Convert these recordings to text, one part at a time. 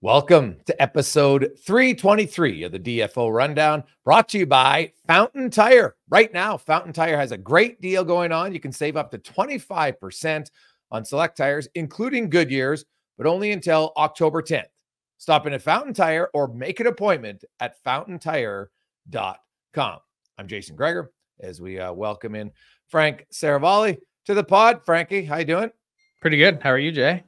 Welcome to episode 323 of the DFO Rundown, brought to you by Fountain Tire. Right now, Fountain Tire has a great deal going on. You can save up to 25% on select tires, including Goodyear's, but only until October 10th. Stop in at Fountain Tire or make an appointment at fountaintire.com. I'm Jason Greger, as we welcome in Frank Saravalli to the pod. Frankie, how you doing? Pretty good. How are you, Jay?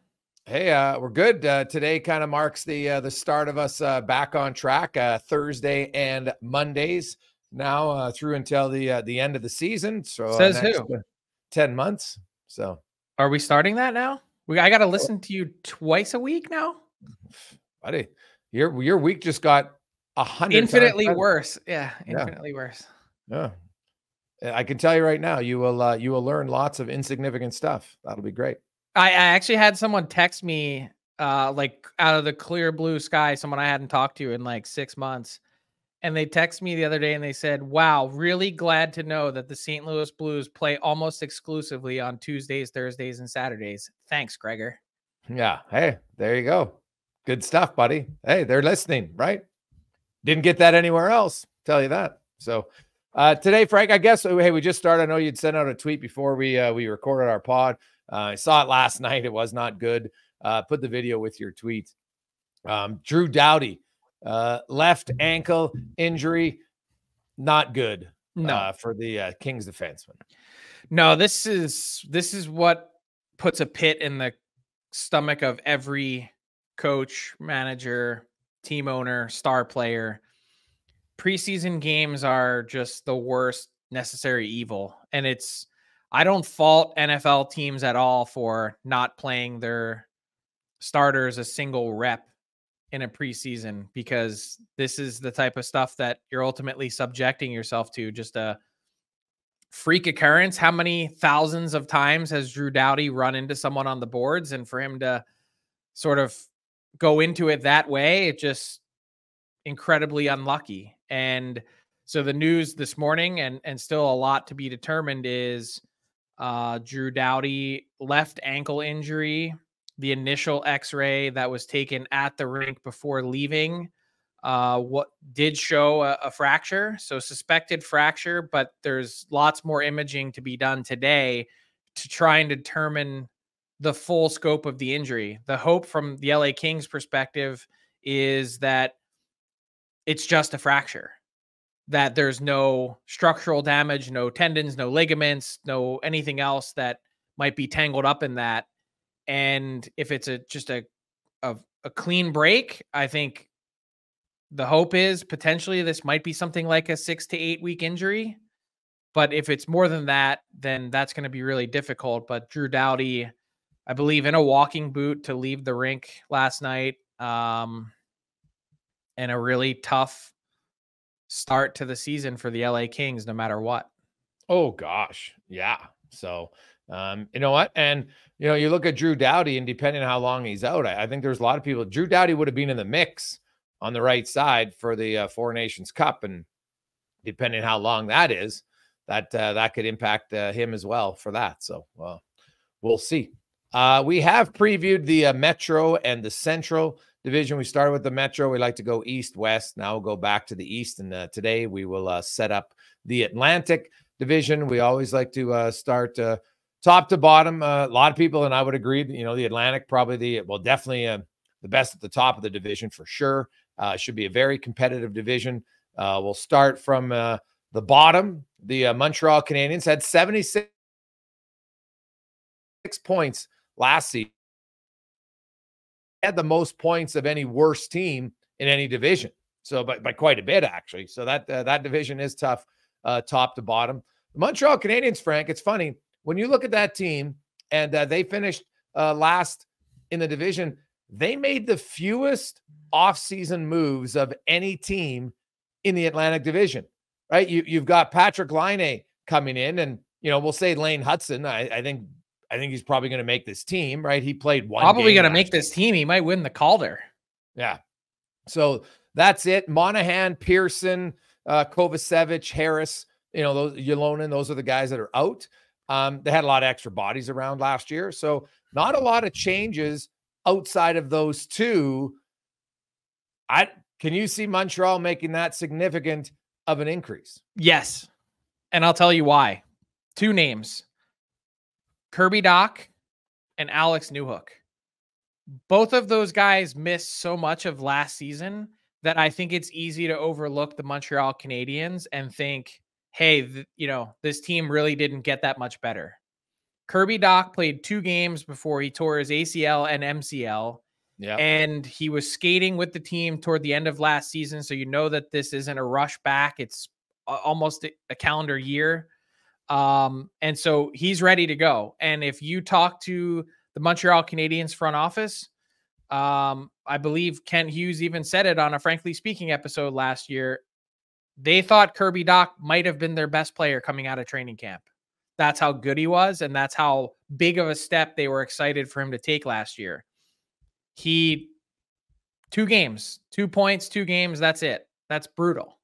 Hey, we're good. Today kind of marks the start of us back on track. Thursday and Mondays now through until the end of the season. So Says next, who? 10 months. So are we starting that now? I got to listen to you twice a week now. Buddy, your week just got 100 infinitely worse. Yeah, infinitely worse. Yeah, I can tell you right now, you will learn lots of insignificant stuff. That'll be great. I actually had someone text me like out of the clear blue sky, someone I hadn't talked to in like 6 months. And they texted me the other day and they said, wow, really glad to know that the St. Louis Blues play almost exclusively on Tuesdays, Thursdays, and Saturdays. Thanks, Greger. Yeah. Hey, there you go. Good stuff, buddy. Hey, they're listening, right? Didn't get that anywhere else. Tell you that. So today, Frank, I guess, hey, we just started. I know you'd sent out a tweet before we recorded our pod. I saw it last night. It was not good. Put the video with your tweet. Drew Doughty, left ankle injury, not good. No, for the Kings defenseman. No, this is what puts a pit in the stomach of every coach, manager, team owner, star player. Preseason games are just the worst necessary evil, and I don't fault NFL teams at all for not playing their starters a single rep in a preseason, because this is the type of stuff that you're ultimately subjecting yourself to. Just a freak occurrence. How many thousands of times has Drew Doughty run into someone on the boards, and for him to sort of go into it that way, it just incredibly unlucky. And so the news this morning, and still a lot to be determined, is Drew Doughty left ankle injury. The initial x-ray that was taken at the rink before leaving what did show a fracture, so suspected fracture, but there's lots more imaging to be done today to try and determine the full scope of the injury. The hope from the LA Kings perspective is that it's just a fracture, that there's no structural damage, no tendons, no ligaments, no anything else that might be tangled up in that. And if it's just a clean break, I think the hope is potentially this might be something like a 6 to 8 week injury. But if it's more than that, then that's going to be really difficult. But Drew Doughty, I believe, in a walking boot to leave the rink last night, and a really tough start to the season for the LA Kings, no matter what. Oh gosh. Yeah. So, you know what? And, you look at Drew Doughty, and depending on how long he's out, I think there's a lot of people. Drew Doughty would have been in the mix on the right side for the Four Nations Cup. And depending on how long that is, that could impact him as well for that. So we'll see. We have previewed the Metro and the Central Division. We started with the Metro. We like to go east-west. Now we'll go back to the east. And today we will set up the Atlantic Division. We always like to start top to bottom. A lot of people, and I would agree, the Atlantic probably definitely the best at the top of the division for sure. Should be a very competitive division. We'll start from the bottom. The Montreal Canadiens had 76 points last season. Had the most points of any worst team in any division. So by quite a bit, actually. So that division is tough, top to bottom. The Montreal Canadiens, Frank, it's funny. When you look at that team, and they finished last in the division, they made the fewest offseason moves of any team in the Atlantic Division, right? You've got Patrik Laine coming in, and, we'll say Lane Hutson. I think he's probably going to make this team, right? He played one. Probably going to make this team. He might win the Calder. Yeah. So that's it. Monahan, Pearson, Kovacevic, Harris, those Ylonen, those are the guys that are out. They had a lot of extra bodies around last year. So not a lot of changes outside of those two Can you see Montreal making that significant of an increase? Yes. And I'll tell you why. 2 names, Kirby Dach and Alex Newhook. Both of those guys missed so much of last season that I think it's easy to overlook the Montreal Canadiens and think, hey, this team really didn't get that much better. Kirby Dach played 2 games before he tore his ACL and MCL. Yeah. And he was skating with the team toward the end of last season. So that this isn't a rush back. It's almost a calendar year. And so he's ready to go. And if you talk to the Montreal Canadiens front office, I believe Kent Hughes even said it on a Frankly Speaking episode last year. They thought Kirby Dach might have been their best player coming out of training camp. That's how good he was. And that's how big of a step they were excited for him to take last year. 2 games, 2 points, 2 games. That's it. That's brutal.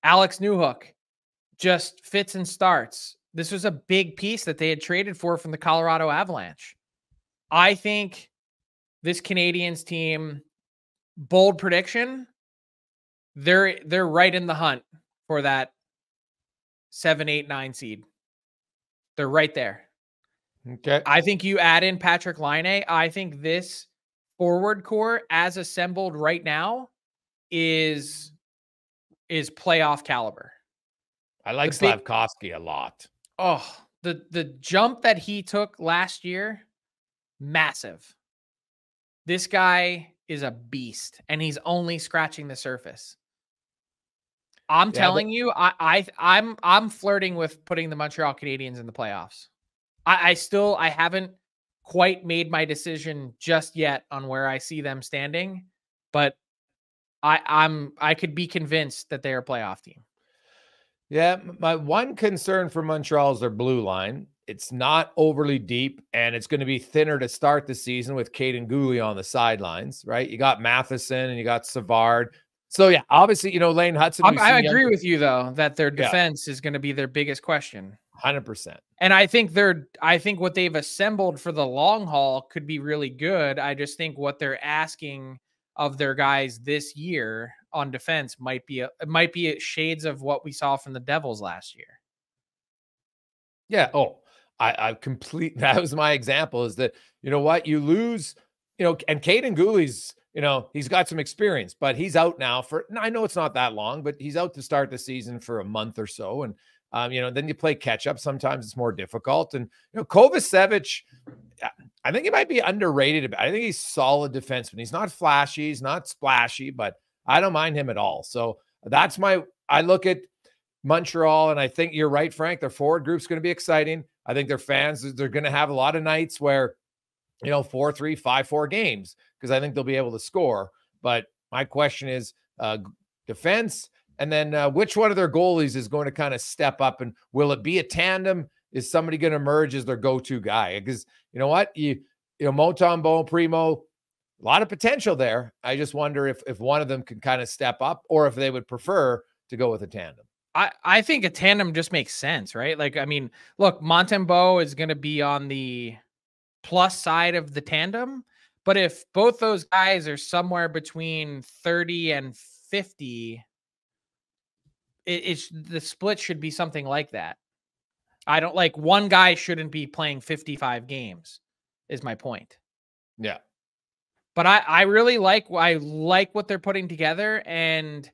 Alex Newhook just fits and starts. This was a big piece that they had traded for from the Colorado Avalanche. I think this Canadiens team, bold prediction, they're right in the hunt for that 7, 8, 9 seed. They're right there. Okay. I think you add in Patrik Laine. I think this forward core as assembled right now is playoff caliber. I like Slavkovsky a lot. Oh, the jump that he took last year, massive. This guy is a beast, and he's only scratching the surface. I'm telling you, I'm flirting with putting the Montreal Canadiens in the playoffs. I haven't quite made my decision just yet on where I see them standing, but I could be convinced that they're a playoff team. Yeah, my one concern for Montreal is their blue line. It's not overly deep, and it's going to be thinner to start the season with Caden Gooley on the sidelines, right? You got Matheson and you got Savard. So, yeah, obviously, Lane Hutson. I agree with you, though, that their defense is going to be their biggest question. 100%. And I think what they've assembled for the long haul could be really good. I just think what they're asking of their guys this year on defense might be shades of what we saw from the Devils last year. Yeah. Oh, that was my example, is that, you lose, and Caden Gooley's, he's got some experience, but he's out now I know it's not that long, but he's out to start the season for a month or so. And, then you play catch up. Sometimes it's more difficult. And, Kovacevic, I think he might be underrated. I think he's solid defenseman. He's not flashy. He's not splashy, but I don't mind him at all. So I look at Montreal, and I think you're right, Frank. Their forward group's going to be exciting. I think their fans, they're going to have a lot of nights where, 4-3, 5-4 games, because I think they'll be able to score. But my question is defense, and then which one of their goalies is going to kind of step up, and will it be a tandem? Is somebody going to emerge as their go-to guy? Because you know what? Montembeault, Primo, a lot of potential there. I just wonder if one of them can kind of step up, or if they would prefer to go with a tandem. I think a tandem just makes sense, right? Like, I mean, look, Montembeault is going to be on the plus side of the tandem, but if both those guys are somewhere between 30 and 50, the split should be something like that. I don't like one guy shouldn't be playing 55 games is my point. Yeah. But I really like what they're putting together, and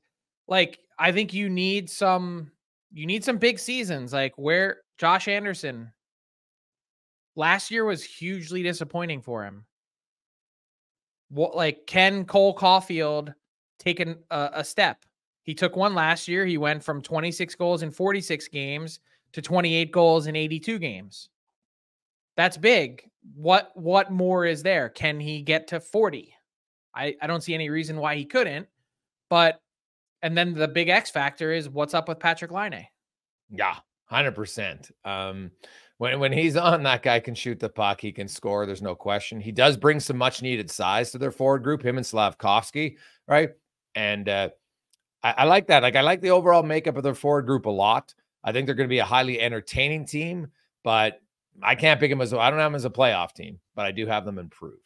like I think you need some big seasons, like where Josh Anderson last year was hugely disappointing for him. Can Cole Caulfield take a step? He took one last year. He went from 26 goals in 46 games to 28 goals in 82 games. That's big. What more is there? Can he get to 40? I don't see any reason why he couldn't. And then the big X factor is what's up with Patrik Laine. Yeah, 100%. When he's on, that guy can shoot the puck. He can score. There's no question. He does bring some much needed size to their forward group, him and Slavkovsky, right? And I like that. Like, I like the overall makeup of their forward group a lot. I think they're going to be a highly entertaining team, but I can't pick them I don't have them as a playoff team, but I do have them improved.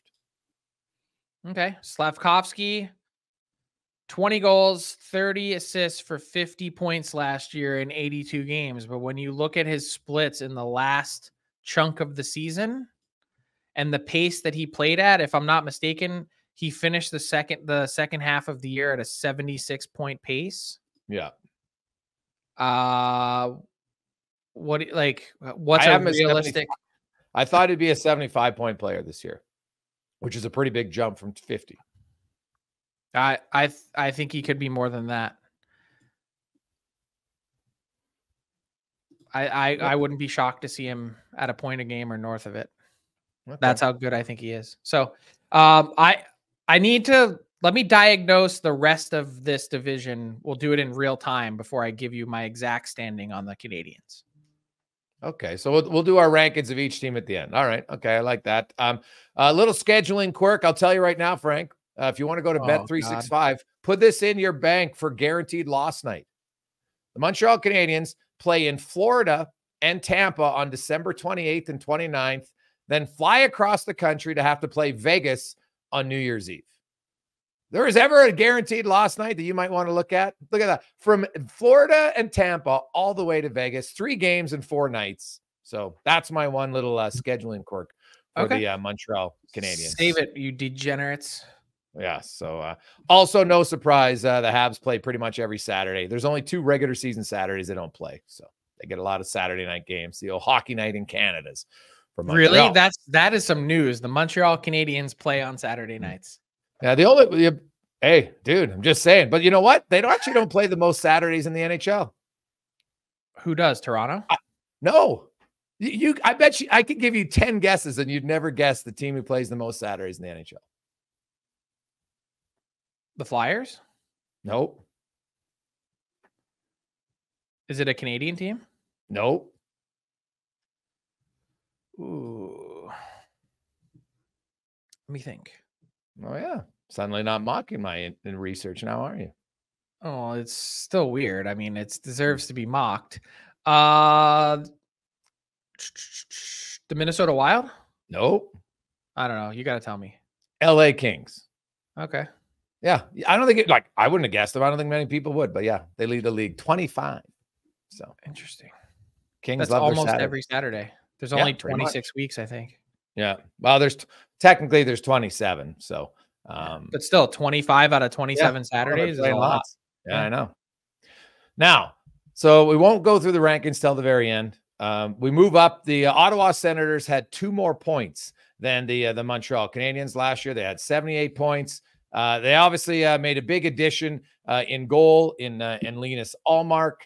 Okay. Slavkovsky, 20 goals, 30 assists for 50 points last year in 82 games. But when you look at his splits in the last chunk of the season and the pace that he played at, if I'm not mistaken, he finished the second half of the year at a 76-point pace. Yeah. What's a realistic? I thought he'd be a 75-point player this year, which is a pretty big jump from 50. I think he could be more than that. I wouldn't be shocked to see him at a point a game or north of it. Okay. That's how good I think he is. So let me diagnose the rest of this division. We'll do it in real time before I give you my exact standing on the Canadiens. Okay, so we'll do our rankings of each team at the end. All right. Okay, I like that. A little scheduling quirk. I'll tell you right now, Frank. If you want to go to Bet365, put this in your bank for guaranteed loss night. The Montreal Canadiens play in Florida and Tampa on December 28th and 29th, then fly across the country to have to play Vegas on New Year's Eve. There is ever a guaranteed loss night that you might want to look at. Look at that. From Florida and Tampa all the way to Vegas, 3 games and 4 nights. So that's my one little scheduling quirk for the Montreal Canadiens. Save it, you degenerates. Yeah. So also no surprise, the Habs play pretty much every Saturday. There's only 2 regular season Saturdays they don't play. So they get a lot of Saturday night games. The old hockey night in Canada's. Really? That is some news. The Montreal Canadiens play on Saturday nights. Yeah, hey, dude, I'm just saying. But you know what? They don't play the most Saturdays in the NHL. Who does? Toronto? No. I bet you I could give you 10 guesses and you'd never guess the team who plays the most Saturdays in the NHL. The Flyers? Nope. Is it a Canadian team? Nope. Ooh. Let me think. Oh, yeah. Suddenly not mocking my in research now, are you? Oh, it's still weird. I mean, it deserves to be mocked. The Minnesota Wild? Nope. I don't know. You got to tell me. LA Kings. Okay. Yeah. I don't think I wouldn't have guessed them. I don't think many people would, but yeah, they lead the league 25. So interesting. Kings That's love almost Saturday. Every Saturday. There's only 26 weeks, I think. Yeah. Well, there's 27. So, but still 25 out of 27 Saturdays is a lot. Yeah, I know. Now, so we won't go through the rankings till the very end. We move up. The Ottawa Senators had 2 more points than the Montreal Canadiens last year. They had 78 points. They obviously made a big addition in goal in Linus Ullmark.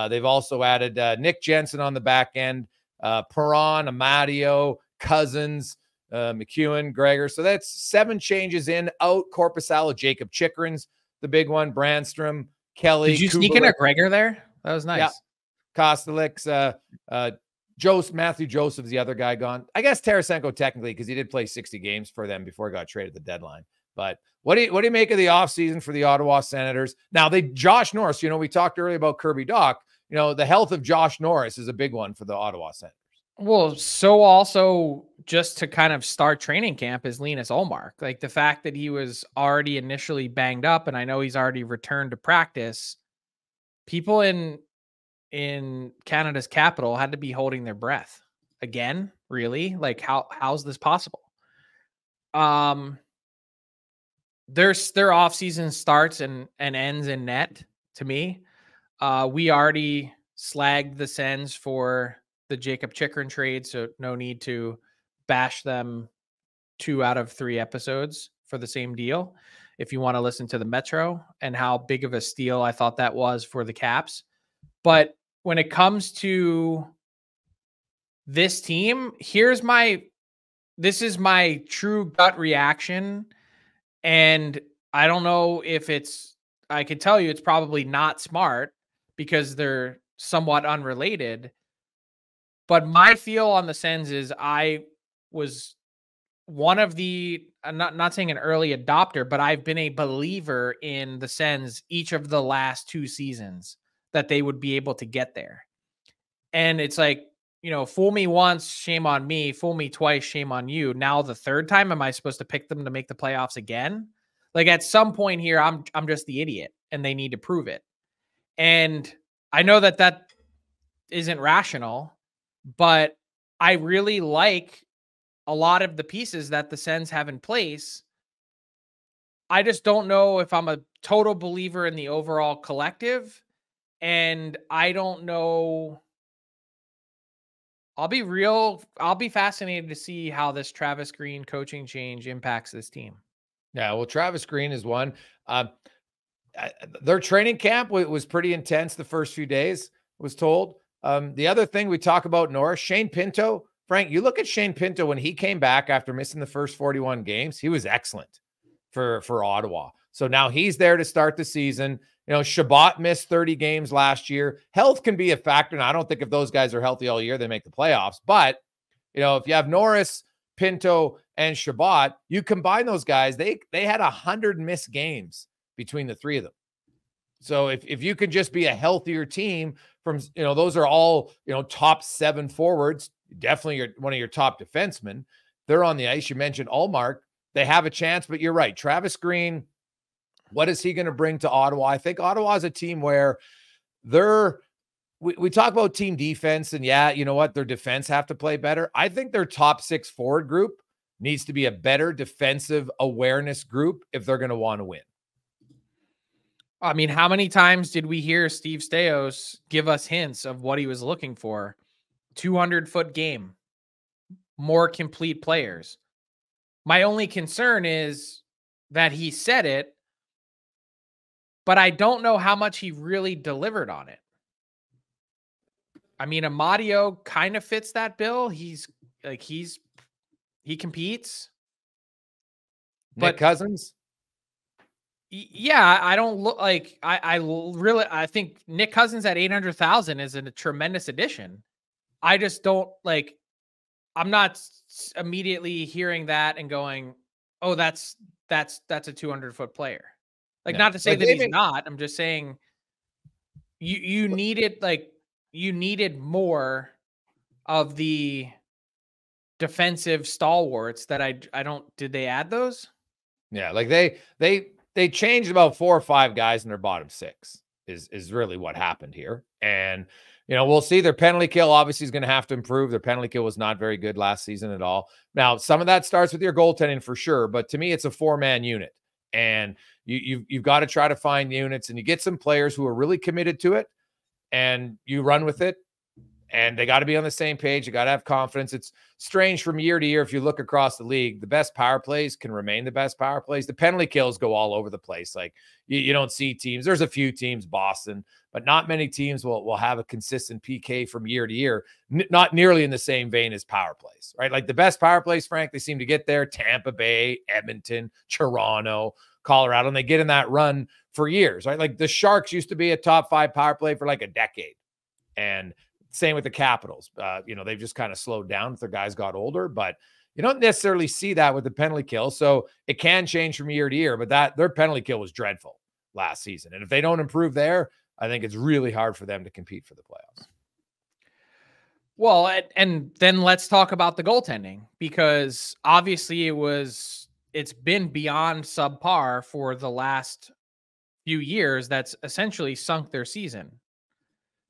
They've also added Nick Jensen on the back end, Perron, Amadio, Cousins, McEwen, Gregor. So that's 7 changes in, out. Korpisalo, Jacob Chikrin's the big one. Brandstrom, Kelly. Did you sneak in a Gregor there? That was nice. Yeah. Kostelix, Matthew Joseph's the other guy gone. I guess Tarasenko technically, because he did play 60 games for them before he got traded at the deadline. But what do you make of the offseason for the Ottawa Senators? Now, Josh Norris, we talked earlier about Kirby Dach. The health of Josh Norris is a big one for the Ottawa Senators. Well, so also just to kind of start training camp is Linus Ullmark. Like the fact that he was already initially banged up, and I know he's already returned to practice. People in Canada's capital had to be holding their breath again. Really? Like how's this possible? Their offseason starts and ends in net to me. We already slagged the Sens for the Jacob Chikrin trade, so no need to bash them 2 out of 3 episodes for the same deal. If you want to listen to the Metro and how big of a steal I thought that was for the Caps. But when it comes to this team, this is my true gut reaction. And I don't know if I could tell you it's probably not smart because they're somewhat unrelated. But my feel on the Sens is I was one of the, I'm not saying an early adopter, but I've been a believer in the Sens each of the last 2 seasons that they would be able to get there. And it's like, fool me once, shame on me. Fool me twice, shame on you. Now the 3rd time, am I supposed to pick them to make the playoffs again? Like at some point here, I'm just the idiot and they need to prove it. And I know that that isn't rational, but I really like a lot of the pieces that the Sens have in place. I just don't know if I'm a total believer in the overall collective. And I don't know. I'll be fascinated to see how this Travis Green coaching change impacts this team. Yeah, well, Travis Green is one. Their training camp was pretty intense the first few days, was told. The other thing we talk about Norris, Shane Pinto. Frank, you look at Shane Pinto when he came back after missing the first 41 games, he was excellent for Ottawa. So now he's there to start the season. You know, Shabbat missed 30 games last year. Health can be a factor, and I don't think if those guys are healthy all year, they make the playoffs. But, you know, if you have Norris, Pinto, and Shabbat, you combine those guys, they had 100 missed games between the three of them. So if you could just be a healthier team from, you know, those are all, you know, top 7 forwards, definitely one of your top defensemen. They're on the ice. You mentioned Ullmark. They have a chance, but you're right. Travis Green, what is he going to bring to Ottawa? I think Ottawa is a team where we talk about team defense, and yeah, you know what? Their defense have to play better. I think their top 6 forward group needs to be a better defensive awareness group if they're going to want to win. I mean, how many times did we hear Steve Stais give us hints of what he was looking for? 200-foot game, more complete players. My only concern is that he said it, but I don't know how much he really delivered on it. I mean, Amadio kind of fits that bill. He competes. Nick Cousins? Yeah, I don't look like I think Nick Cousins at 800,000 is a tremendous addition. I just don't like, I'm not immediately hearing that and going, oh, that's a 200-foot player. Like, not to say that he's not. I'm just saying you needed more of the defensive stalwarts that I don't. Did they add those? Yeah, like they changed about 4 or 5 guys in their bottom 6 is really what happened here. And, you know, we'll see. Their penalty kill obviously is going to have to improve. Their penalty kill was not very good last season at all. Now, some of that starts with your goaltending for sure, but to me, it's a 4-man unit. And you've got to try to find units, and you get some players who are really committed to it, and you run with it. And they got to be on the same page. You got to have confidence. It's strange from year to year. If you look across the league, the best power plays can remain the best power plays. The penalty kills go all over the place. Like you don't see teams. There's a few teams, Boston, but not many teams will have a consistent PK from year to year. Not nearly in the same vein as power plays, right? Like the best power plays, Frank, they seem to get there. Tampa Bay, Edmonton, Toronto, Colorado, and they get in that run for years, right? Like the Sharks used to be a top 5 power play for like a decade. And same with the Capitals. You know, they've just kind of slowed down if their guys got older, but you don't necessarily see that with the penalty kill. So it can change from year to year, but their penalty kill was dreadful last season. And if they don't improve there, I think it's really hard for them to compete for the playoffs. Well, and then let's talk about the goaltending, because obviously it's been beyond subpar for the last few years. That's essentially sunk their season.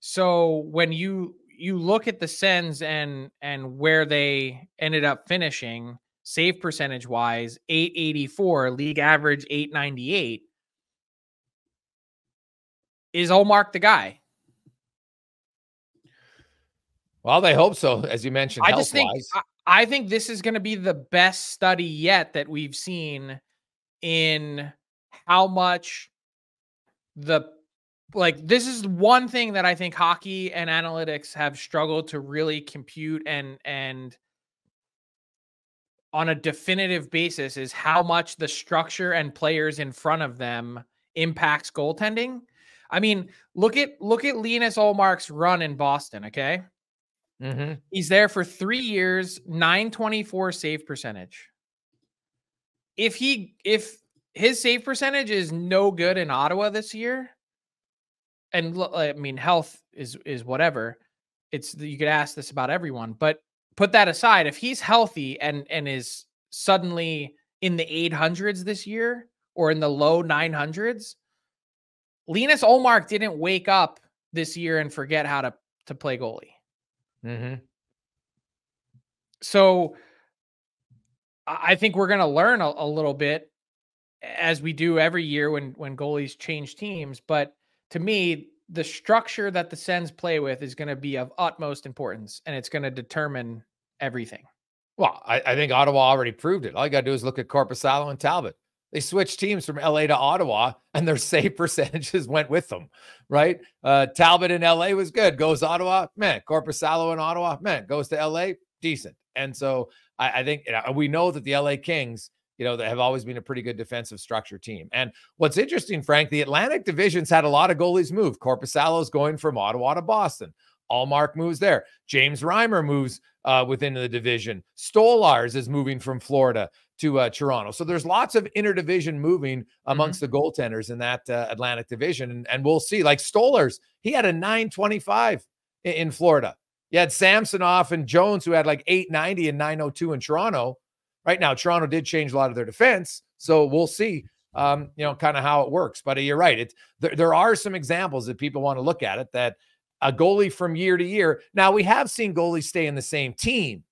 So when you look at the Sens and where they ended up finishing, save percentage wise, 884, league average 898, is Ullmark the guy? Well, they hope so, as you mentioned. I think this is going to be the best study yet that we've seen in how much this is one thing that I think hockey and analytics have struggled to really compute and on a definitive basis is how much the structure and players in front of them impacts goaltending. I mean, look at Linus Ullmark's run in Boston. Okay. Mm-hmm. He's there for 3 years, 924 save percentage. If his save percentage is no good in Ottawa this year, and I mean, health is whatever. You could ask this about everyone, but put that aside. If he's healthy and is suddenly in the 800s this year, or in the low 900s. Linus Ullmark didn't wake up this year and forget how to play goalie. Mm-hmm. So I think we're going to learn a little bit, as we do every year when goalies change teams. But to me, the structure that the Sens play with is going to be of utmost importance, and it's going to determine everything. Well, I think Ottawa already proved it. All you got to do is look at Korpisalo and Talbot. They switched teams from LA to Ottawa, and their save percentages went with them, right? Talbot in LA was good. Goes Ottawa, man. Korpisalo in Ottawa, man. Goes to LA, decent. And so I think we know that the LA Kings, they have always been a pretty good defensive structure team. And what's interesting, Frank, the Atlantic division's had a lot of goalies move. Korpisalo's going from Ottawa to Boston. Ullmark moves there. James Reimer moves within the division. Stolarz is moving from Florida to Toronto. So there's lots of interdivision moving amongst the goaltenders in that Atlantic division. And we'll see. Like Stolarz, he had a 925 in Florida. You had Samsonov and Jones, who had like 890 and 902 in Toronto. Right now, Toronto did change a lot of their defense. So we'll see, kind of how it works. But you're right. There are some examples that people want to look at it, that a goalie from year to year. Now, we have seen goalies stay in the same team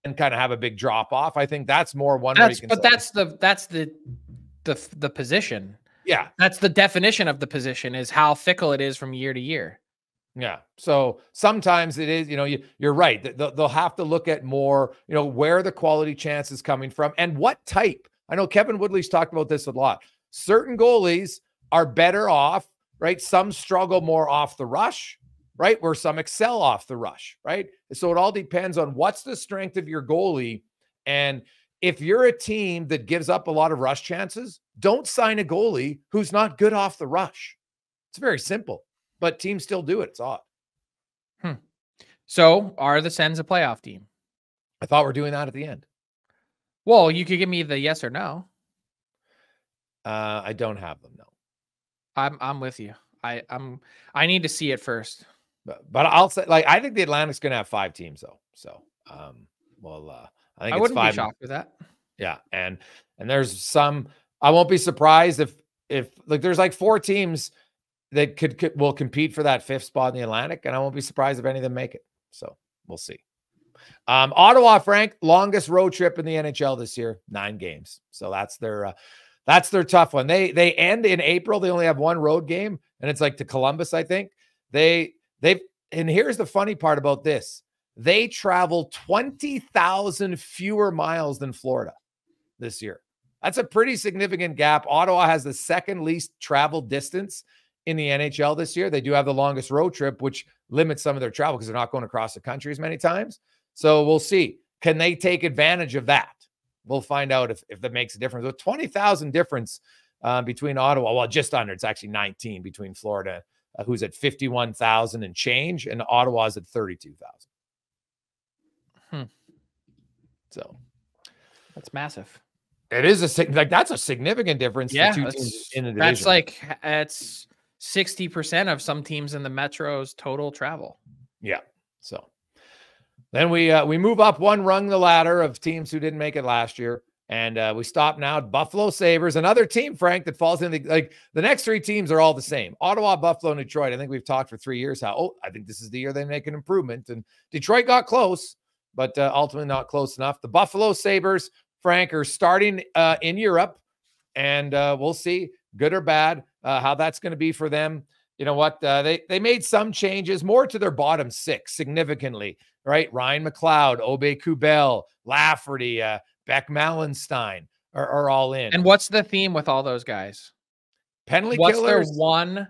and kind of have a big drop off. I think that's more one way. But that's the position. Yeah. That's the definition of the position, is how fickle it is from year to year. Yeah. So sometimes it is, you're right. They'll have to look at more, where the quality chance is coming from and what type. I know Kevin Woodley's talked about this a lot. Certain goalies are better off, right? Some struggle more off the rush, right? Where some excel off the rush, right? So it all depends on what's the strength of your goalie. And if you're a team that gives up a lot of rush chances, don't sign a goalie who's not good off the rush. It's very simple. But teams still do it. It's odd. So are the Sens a playoff team? I thought we're doing that at the end. Well, you could give me the yes or no. I don't have them. No. I'm with you. I need to see it first. But I'll say, I think the Atlantic's going to have 5 teams though. So, I think I it's wouldn't 5. be shocked with that. Yeah, and there's some. I won't be surprised if there's like 4 teams that will compete for that 5th spot in the Atlantic, and I won't be surprised if any of them make it. So we'll see. Ottawa, Frank, longest road trip in the NHL this year, 9 games. So that's their tough one. They end in April. They only have 1 road game, and it's like to Columbus, I think. And here's the funny part about this. They travel 20,000 fewer miles than Florida this year. That's a pretty significant gap. Ottawa has the 2nd least travel distance in the NHL this year. They do have the longest road trip, which limits some of their travel because they're not going across the country as many times. So we'll see. Can they take advantage of that? We'll find out if that makes a difference. With 20,000 difference between Ottawa, well, just under, it's actually 19 between Florida, who's at 51,000 and change, and Ottawa's at 32,000. So that's massive. It is that's a significant difference. Yeah, for 2 teams in the division. That's like it's 60% of some teams in the Metro's total travel. Yeah. So then we move up 1 rung the ladder of teams who didn't make it last year. And we stop now at Buffalo Sabres, another team, Frank, that falls in the next 3 teams are all the same. Ottawa, Buffalo, and Detroit. I think we've talked for 3 years how, I think this is the year they make an improvement. And Detroit got close, but ultimately not close enough. The Buffalo Sabres, Frank, are starting in Europe, and we'll see, good or bad, how that's going to be for them. You know what? They made some changes, more to their bottom 6 significantly, right? Ryan McLeod, Obe Kubel, Lafferty, Beck Mallenstein are all in. And what's the theme with all those guys? Penalty what's killers. Their one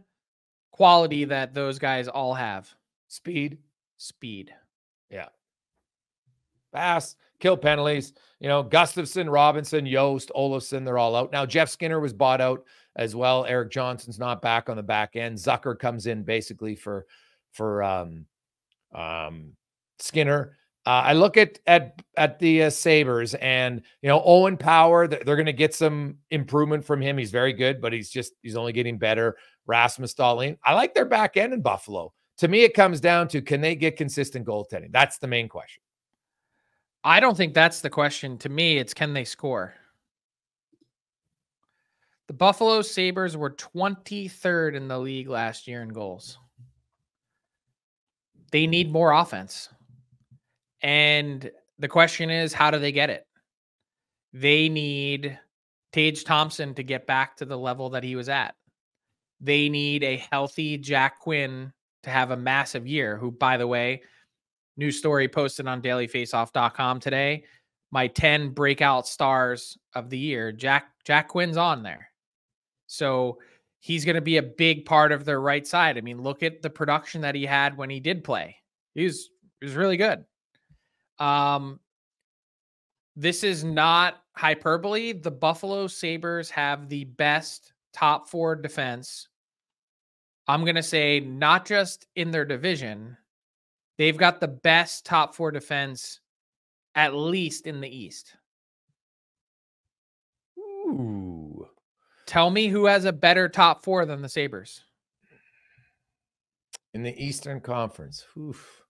quality that those guys all have? Speed. Yeah. Fast, kill penalties. Gustafsson, Robinson, Yost, Olofsson, they're all out. Now, Jeff Skinner was bought out as well. Eric Johnson's not back on the back end. Zucker comes in basically for Skinner. I look at the Sabres, and Owen Power, they're going to get some improvement from him. He's very good, but he's only getting better. Rasmus Dahlin. I like their back end in Buffalo. To me, it comes down to, can they get consistent goaltending? That's the main question. I don't think that's the question. To me, it's, can they score? The Buffalo Sabres were 23rd in the league last year in goals. They need more offense. And the question is, how do they get it? They need Tage Thompson to get back to the level that he was at. They need a healthy Jack Quinn to have a massive year, who, by the way, new story posted on dailyfaceoff.com today. My 10 breakout stars of the year, Jack Quinn's on there. So he's going to be a big part of their right side. I mean, look at the production that he had when he did play. He was really good. This is not hyperbole. The Buffalo Sabres have the best top 4 defense. I'm going to say not just in their division. They've got the best top 4 defense, at least in the East. Ooh. Tell me who has a better top 4 than the Sabres. In the Eastern Conference. Oof.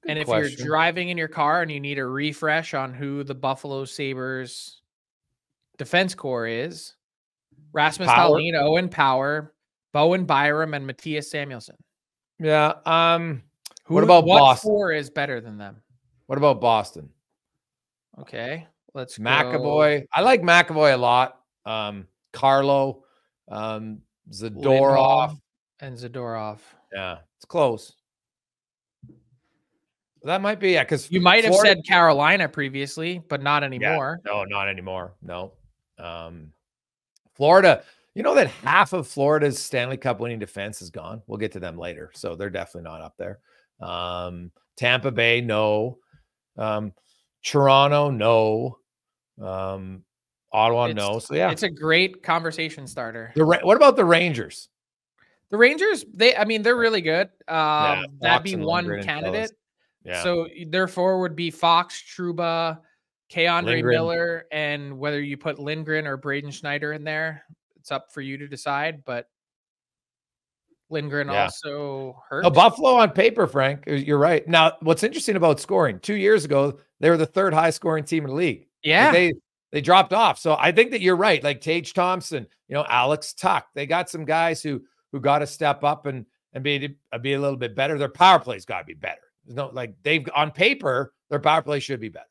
And if you're driving in your car and you need a refresh on who the Buffalo Sabres defense core is, Rasmus Dahlin, Owen Power, Bowen Byram, and Matthias Samuelsson. Yeah. What about Boston? What 4 is better than them? What about Boston? Okay, let's McAvoy. I like McAvoy a lot. Carlo, Zadorov, and Zadorov. Yeah, it's close. That might be, because you might have said Carolina previously, but not anymore. Yeah, no, not anymore. No. Florida, you know that half of Florida's Stanley Cup winning defense is gone. We'll get to them later. So they're definitely not up there. Tampa Bay, no. Toronto, no. Ottawa, no. So yeah, it's a great conversation starter. What about the Rangers? The Rangers, they're really good. That'd be one candidate. Yeah. So therefore would be Fox, Trouba, K'Andre Miller, and whether you put Lindgren or Braden Schneider in there, it's up for you to decide. But Lindgren also hurt. Buffalo on paper, Frank, you're right. Now, what's interesting about scoring, 2 years ago, they were the 3rd highest scoring team in the league. Yeah. Like they dropped off. So I think that you're right. Like Tage Thompson, Alex Tuck, they got some guys who got to step up and be a little bit better. Their power play's got to be better. On paper, their power play should be better.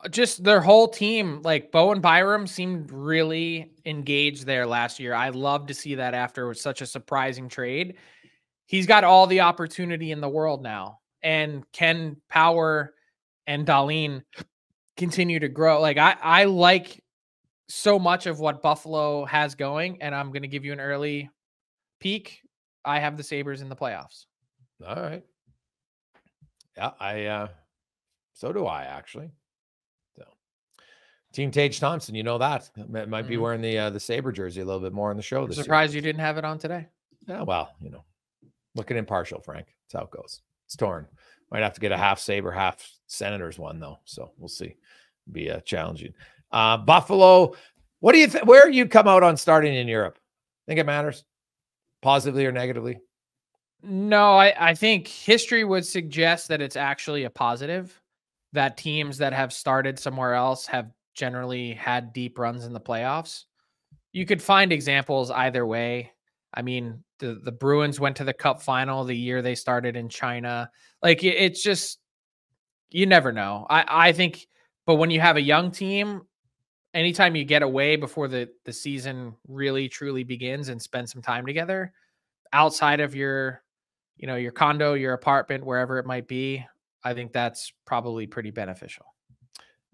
Just their whole team, like Bowen Byram seemed really engaged there last year. I love to see that after such a surprising trade. He's got all the opportunity in the world now. And can Power and Dahlin continue to grow? Like I like so much of what Buffalo has going, and I'm going to give you an early peek. I have the Sabres in the playoffs. All right. Yeah, so do I, actually. So Team Tage Thompson, you know that. Might be wearing the Sabre jersey a little bit more on the show this year. Surprised you didn't have it on today. Yeah, well, looking impartial, Frank. That's how it goes. It's torn. Might have to get a half Sabre, half Senators one, though. So we'll see. Be challenging. Buffalo, what do you think? Where you come out on starting in Europe? Think it matters? Positively or negatively? No, I think history would suggest that it's actually a positive, that teams that have started somewhere else have generally had deep runs in the playoffs. You could find examples either way. I mean, the Bruins went to the Cup final the year they started in China. Like, it's just, you never know. I think, but when you have a young team, anytime you get away before the season really truly begins and spend some time together outside of your condo, your apartment, wherever it might be, I think that's probably pretty beneficial.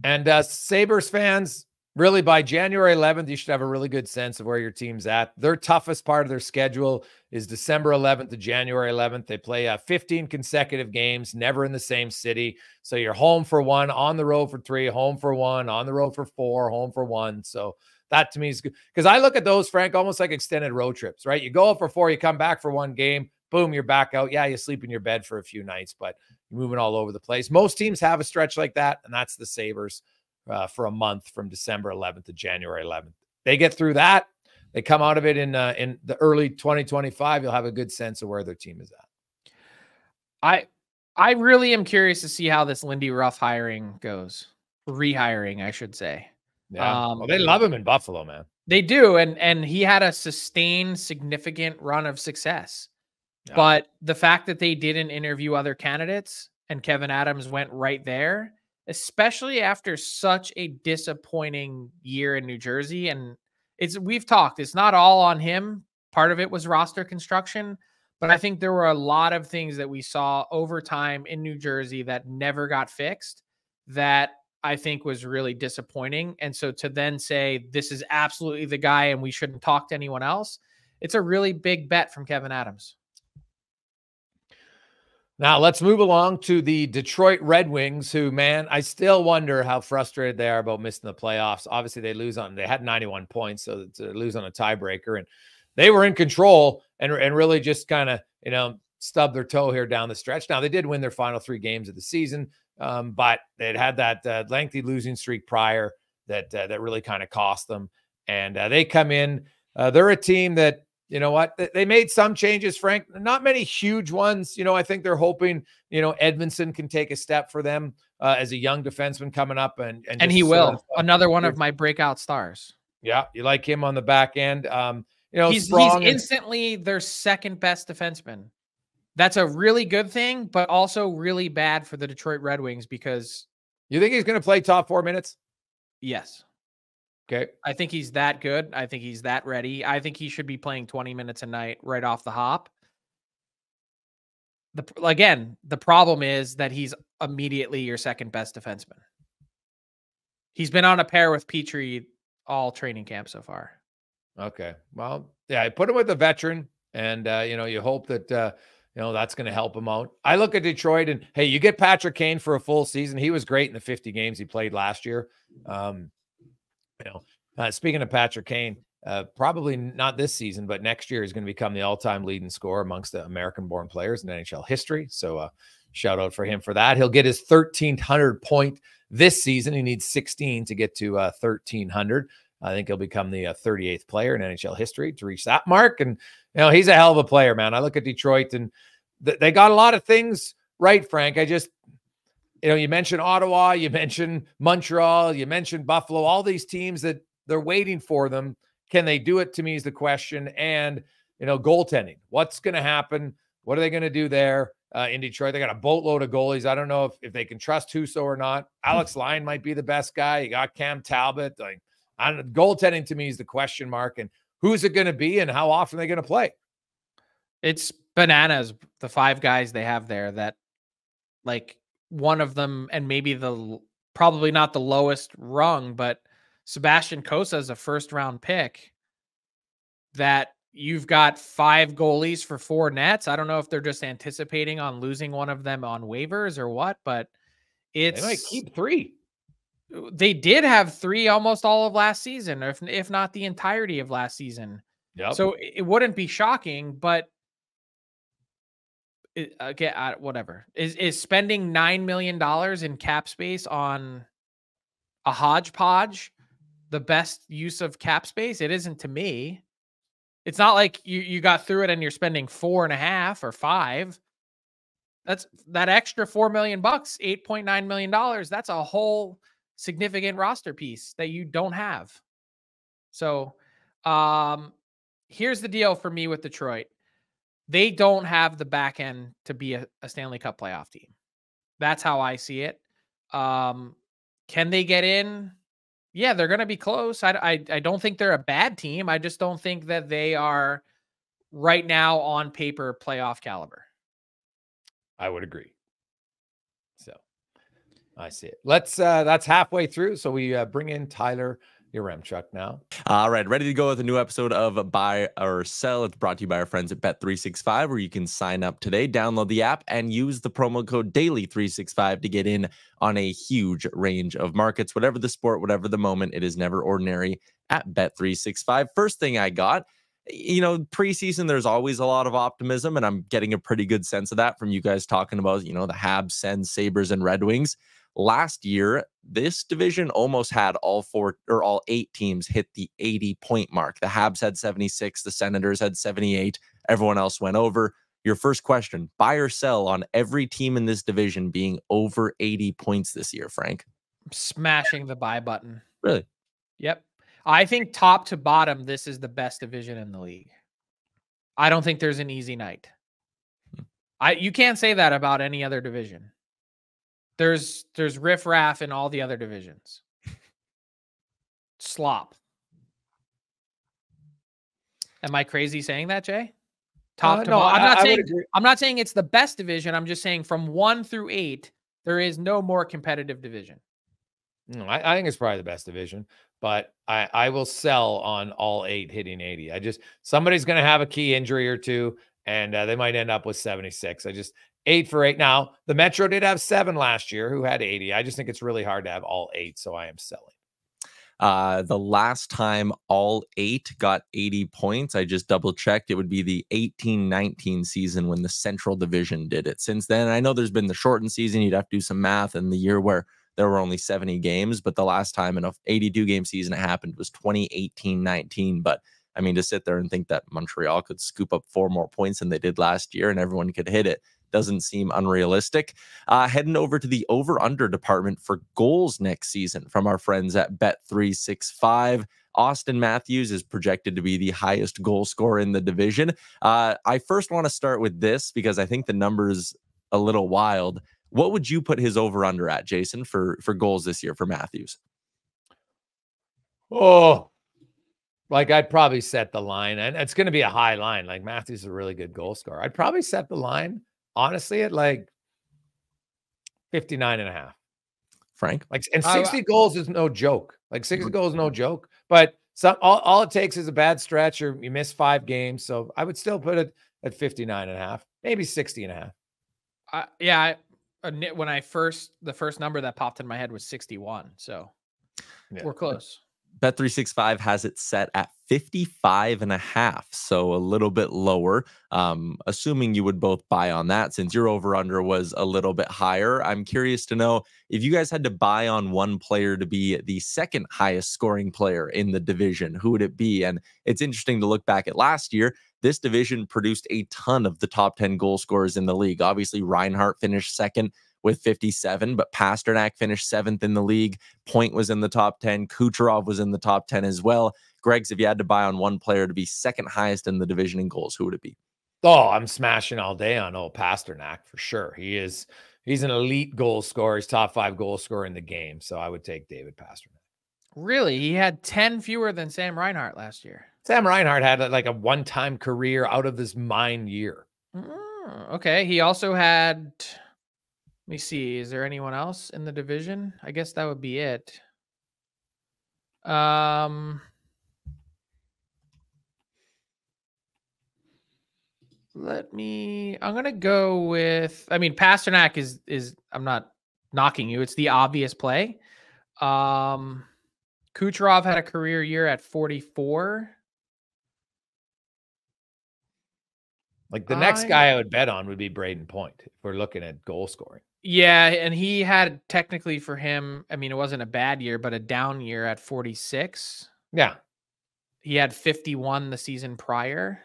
And Sabres fans, really by January 11th, you should have a really good sense of where your team's at. Their toughest part of their schedule is December 11th to January 11th. They play 15 consecutive games, never in the same city. So you're home for 1, on the road for 3, home for 1, on the road for 4, home for 1. So that to me is good. Because I look at those, Frank, almost like extended road trips, right? You go up for 4, you come back for 1 game, boom, you're back out. Yeah, you sleep in your bed for a few nights, but you're moving all over the place. Most teams have a stretch like that, and that's the Sabres for a month from December 11th to January 11th. They get through that. They come out of it in the early 2025. You'll have a good sense of where their team is at. I really am curious to see how this Lindy Ruff hiring goes. Rehiring, I should say. Yeah, well, they love him in Buffalo, man. They do, and he had a sustained, significant run of success. Yeah. But the fact that they didn't interview other candidates and Kevin Adams went right there, especially after such a disappointing year in New Jersey, and we've talked, it's not all on him. Part of it was roster construction, but I think there were a lot of things that we saw over time in New Jersey that never got fixed that I think was really disappointing. And so to then say, this is absolutely the guy and we shouldn't talk to anyone else, it's a really big bet from Kevin Adams. Now let's move along to the Detroit Red Wings, who, man, I still wonder how frustrated they are about missing the playoffs. Obviously, they had 91 points, so to lose on a tiebreaker, and they were in control and really just kind of, stubbed their toe here down the stretch. Now they did win their final 3 games of the season, but they'd had that lengthy losing streak prior that really kind of cost them. And they come in. They're a team that, you know what? They made some changes, Frank, not many huge ones. I think they're hoping, Edmondson can take a step for them as a young defenseman coming up. And he will. Another one of my breakout stars. Yeah. You like him on the back end. He's instantly their second best defenseman. That's a really good thing, but also really bad for the Detroit Red Wings because. You think he's going to play top 4 minutes? Yes. Okay. I think he's that good. I think he's that ready. I think he should be playing 20 minutes a night right off the hop. The problem is that he's immediately your second best defenseman. He's been on a pair with Petrie all training camp so far. Okay. Well, yeah, I put him with a veteran and, you hope that, that's going to help him out. I look at Detroit and, hey, you get Patrik Laine for a full season. He was great in the 50 games he played last year. Speaking of Patrik Laine, probably not this season, but next year he's going to become the all-time leading scorer amongst the American-born players in NHL history. So shout out for him for that. He'll get his 1,300 point this season. He needs 16 to get to 1,300. I think he'll become the 38th player in NHL history to reach that mark. And, he's a hell of a player, man. I look at Detroit and they got a lot of things right, Frank. I just, you mentioned Ottawa, you mentioned Montreal, you mentioned Buffalo, all these teams that they're waiting for them. Can they do it, to me, is the question. And, goaltending, what's going to happen? What are they going to do there in Detroit? They got a boatload of goalies. I don't know if they can trust Husso or not. Alex Lyon might be the best guy. You got Cam Talbot. Goaltending, to me, is the question mark. And who's it going to be and how often are they going to play? It's bananas, the 5 guys they have there that, one of them, and maybe probably not the lowest rung, but Sebastian Cossa is a first-round pick that you've got 5 goalies for 4 nets. I don't know if they're just anticipating on losing one of them on waivers or what, but they might keep 3. They did have 3 almost all of last season, if not the entirety of last season. Yep. So it wouldn't be shocking, but whatever. Is spending $9 million in cap space on a hodgepodge the best use of cap space? It isn't to me. It's not like you got through it and you're spending 4.5 or 5. That's that extra $4 million, $8.9 million. That's a whole significant roster piece that you don't have. So here's the deal for me with Detroit. They don't have the back end to be a Stanley Cup playoff team. That's how I see it. Can they get in? Yeah, they're going to be close. I don't think they're a bad team. I just don't think that they are right now on paper playoff caliber. I would agree. So I see it. That's halfway through. So we bring in Tyler Yaremchuk now. All right, ready to go with a new episode of Buy or Sell. It's brought to you by our friends at Bet365, where you can sign up today, download the app, and use the promo code DAILY365 to get in on a huge range of markets. Whatever the sport, whatever the moment, it is never ordinary at Bet365. First thing I got, preseason, there's always a lot of optimism, and I'm getting a pretty good sense of that from you guys talking about, the Habs, Sens, Sabres, and Red Wings. Last year, this division almost had all 8 teams hit the 80-point mark. The Habs had 76, the Senators had 78. Everyone else went over. Your first question, buy or sell on every team in this division being over 80 points this year, Frank? Smashing the buy button. Really? Yep. I think top to bottom, this is the best division in the league. I don't think there's an easy night. You can't say that about any other division. There's riffraff in all the other divisions. Slop. Am I crazy saying that, Jay? Top to bottom. I'm not saying it's the best division. I'm just saying from 1 through 8, there is no more competitive division. No, I think it's probably the best division, but I will sell on all 8 hitting 80. Somebody's going to have a key injury or two, and they might end up with 76. 8 for 8. Now, the Metro did have 7 last year who had 80. I just think it's really hard to have all 8, so I am selling. The last time all 8 got 80 points, I just double checked, it would be the 18-19 season when the Central Division did it. Since then, I know there's been the shortened season. You'd have to do some math in the year where there were only 70 games, but the last time in an 82-game season it happened was 2018-19. But I mean, to sit there and think that Montreal could scoop up 4 more points than they did last year and everyone could hit it doesn't seem unrealistic. Heading over to the over-under department for goals next season from our friends at Bet365. Austin Matthews is projected to be the highest goal scorer in the division. I first want to start with this because I think the number's a little wild. What would you put his over-under at, Jason, for goals this year for Matthews? Oh, like I'd probably set the line, and it's going to be a high line. Like Matthews is a really good goal scorer. I'd probably set the line, honestly, at like 59.5. Frank? And 60 goals is no joke. Like 60 goals is no joke. But all it takes is a bad stretch or you miss 5 games. So I would still put it at 59.5, maybe 60.5. Yeah. When the first number that popped in my head was 61. So we're close. Bet365 has it set at 55.5, so a little bit lower. Assuming you would both buy on that, since your over-under was a little bit higher. I'm curious to know if you guys had to buy on one player to be the second highest scoring player in the division, who would it be? And it's interesting to look back at last year. This division produced a ton of the top 10 goal scorers in the league. Obviously, Reinhart finished second with 57, but Pasternak finished 7th in the league. Point was in the top 10. Kucherov was in the top 10 as well. Greg's, if you had to buy on one player to be second highest in the division in goals, who would it be? Oh, I'm smashing all day on old Pasternak for sure. He's an elite goal scorer. He's top 5 goal scorer in the game. So I would take David Pasternak. Really? He had 10 fewer than Sam Reinhart last year. Sam Reinhart had like a one-time career out of this mind year. Okay. He also had... Let me see. Is there anyone else in the division? I guess that would be it. I'm going to go with, Pasternak is I'm not knocking you. It's the obvious play. Kucherov had a career year at 44. Like the next guy I would bet on would be Braden Point if we're looking at goal scoring. Yeah, and he had technically for him, it wasn't a bad year, but a down year at 46. Yeah. He had 51 the season prior.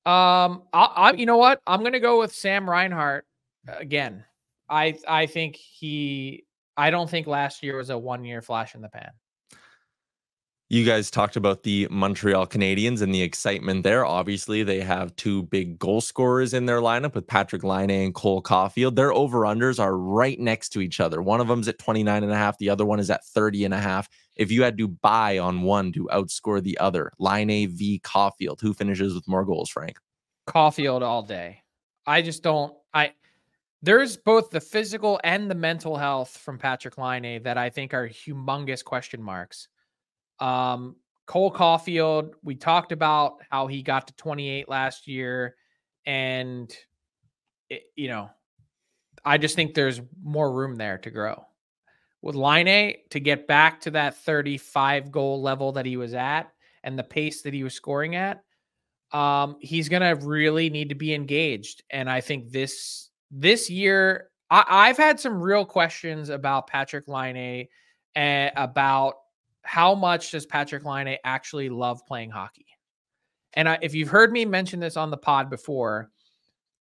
You know what? I'm going to go with Sam Reinhart again. I don't think last year was a 1-year flash in the pan. You guys talked about the Montreal Canadiens and the excitement there. Obviously, they have 2 big goal scorers in their lineup with Patrik Laine and Cole Caulfield. Their over-unders are right next to each other. One of them's at 29.5. The other one is at 30.5. If you had to buy on one to outscore the other, Laine v. Caulfield, who finishes with more goals, Frank? Caulfield all day. There's both the physical and the mental health from Patrik Laine that I think are humongous question marks. Cole Caulfield, we talked about how he got to 28 last year, and I just think there's more room there to grow. With Laine, to get back to that 35 goal level that he was at and the pace that he was scoring at, he's going to really need to be engaged. And I think this year, I've had some real questions about Patrik Laine and about how much does Patrik Laine actually love playing hockey? And if you've heard me mention this on the pod before,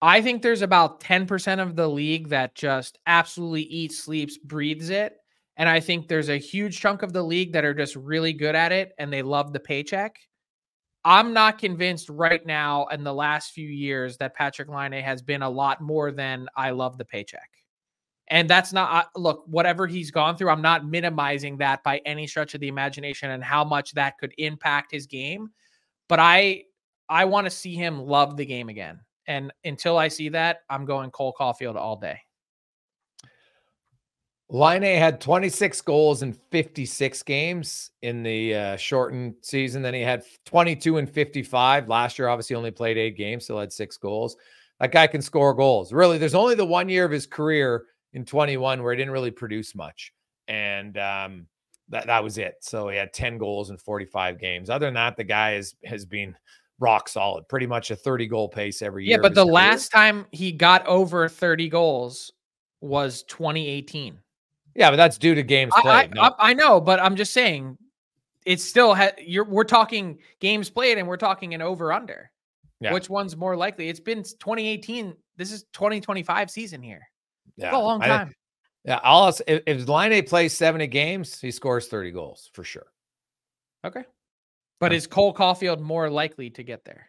I think there's about 10% of the league that just absolutely eats, sleeps, breathes it. And I think there's a huge chunk of the league that are just really good at it and they love the paycheck. I'm not convinced right now in the last few years that Patrik Laine has been a lot more than I love the paycheck. And that's not, look, whatever he's gone through, I'm not minimizing that by any stretch of the imagination and how much that could impact his game. But I want to see him love the game again. And until I see that, I'm going Cole Caulfield all day. Laine had 26 goals in 56 games in the shortened season. Then he had 22 and 55. Last year, obviously, only played 8 games, still had 6 goals. That guy can score goals. Really, there's only the 1 year of his career in 21 where he didn't really produce much. And that was it. So he had 10 goals in 45 games. Other than that, the guy has been rock solid, pretty much a 30-goal pace every year. Yeah, but the last time he got over 30 goals was 2018. Yeah, but that's due to games played. I know, but I'm just saying it's still we're talking games played and we're talking an over-under. Yeah. Which one's more likely? It's been 2018. This is 2025 season here. Yeah, it's a long time. If Laine plays 70 games, he scores 30 goals for sure. Okay. But is Cole Caulfield more likely to get there?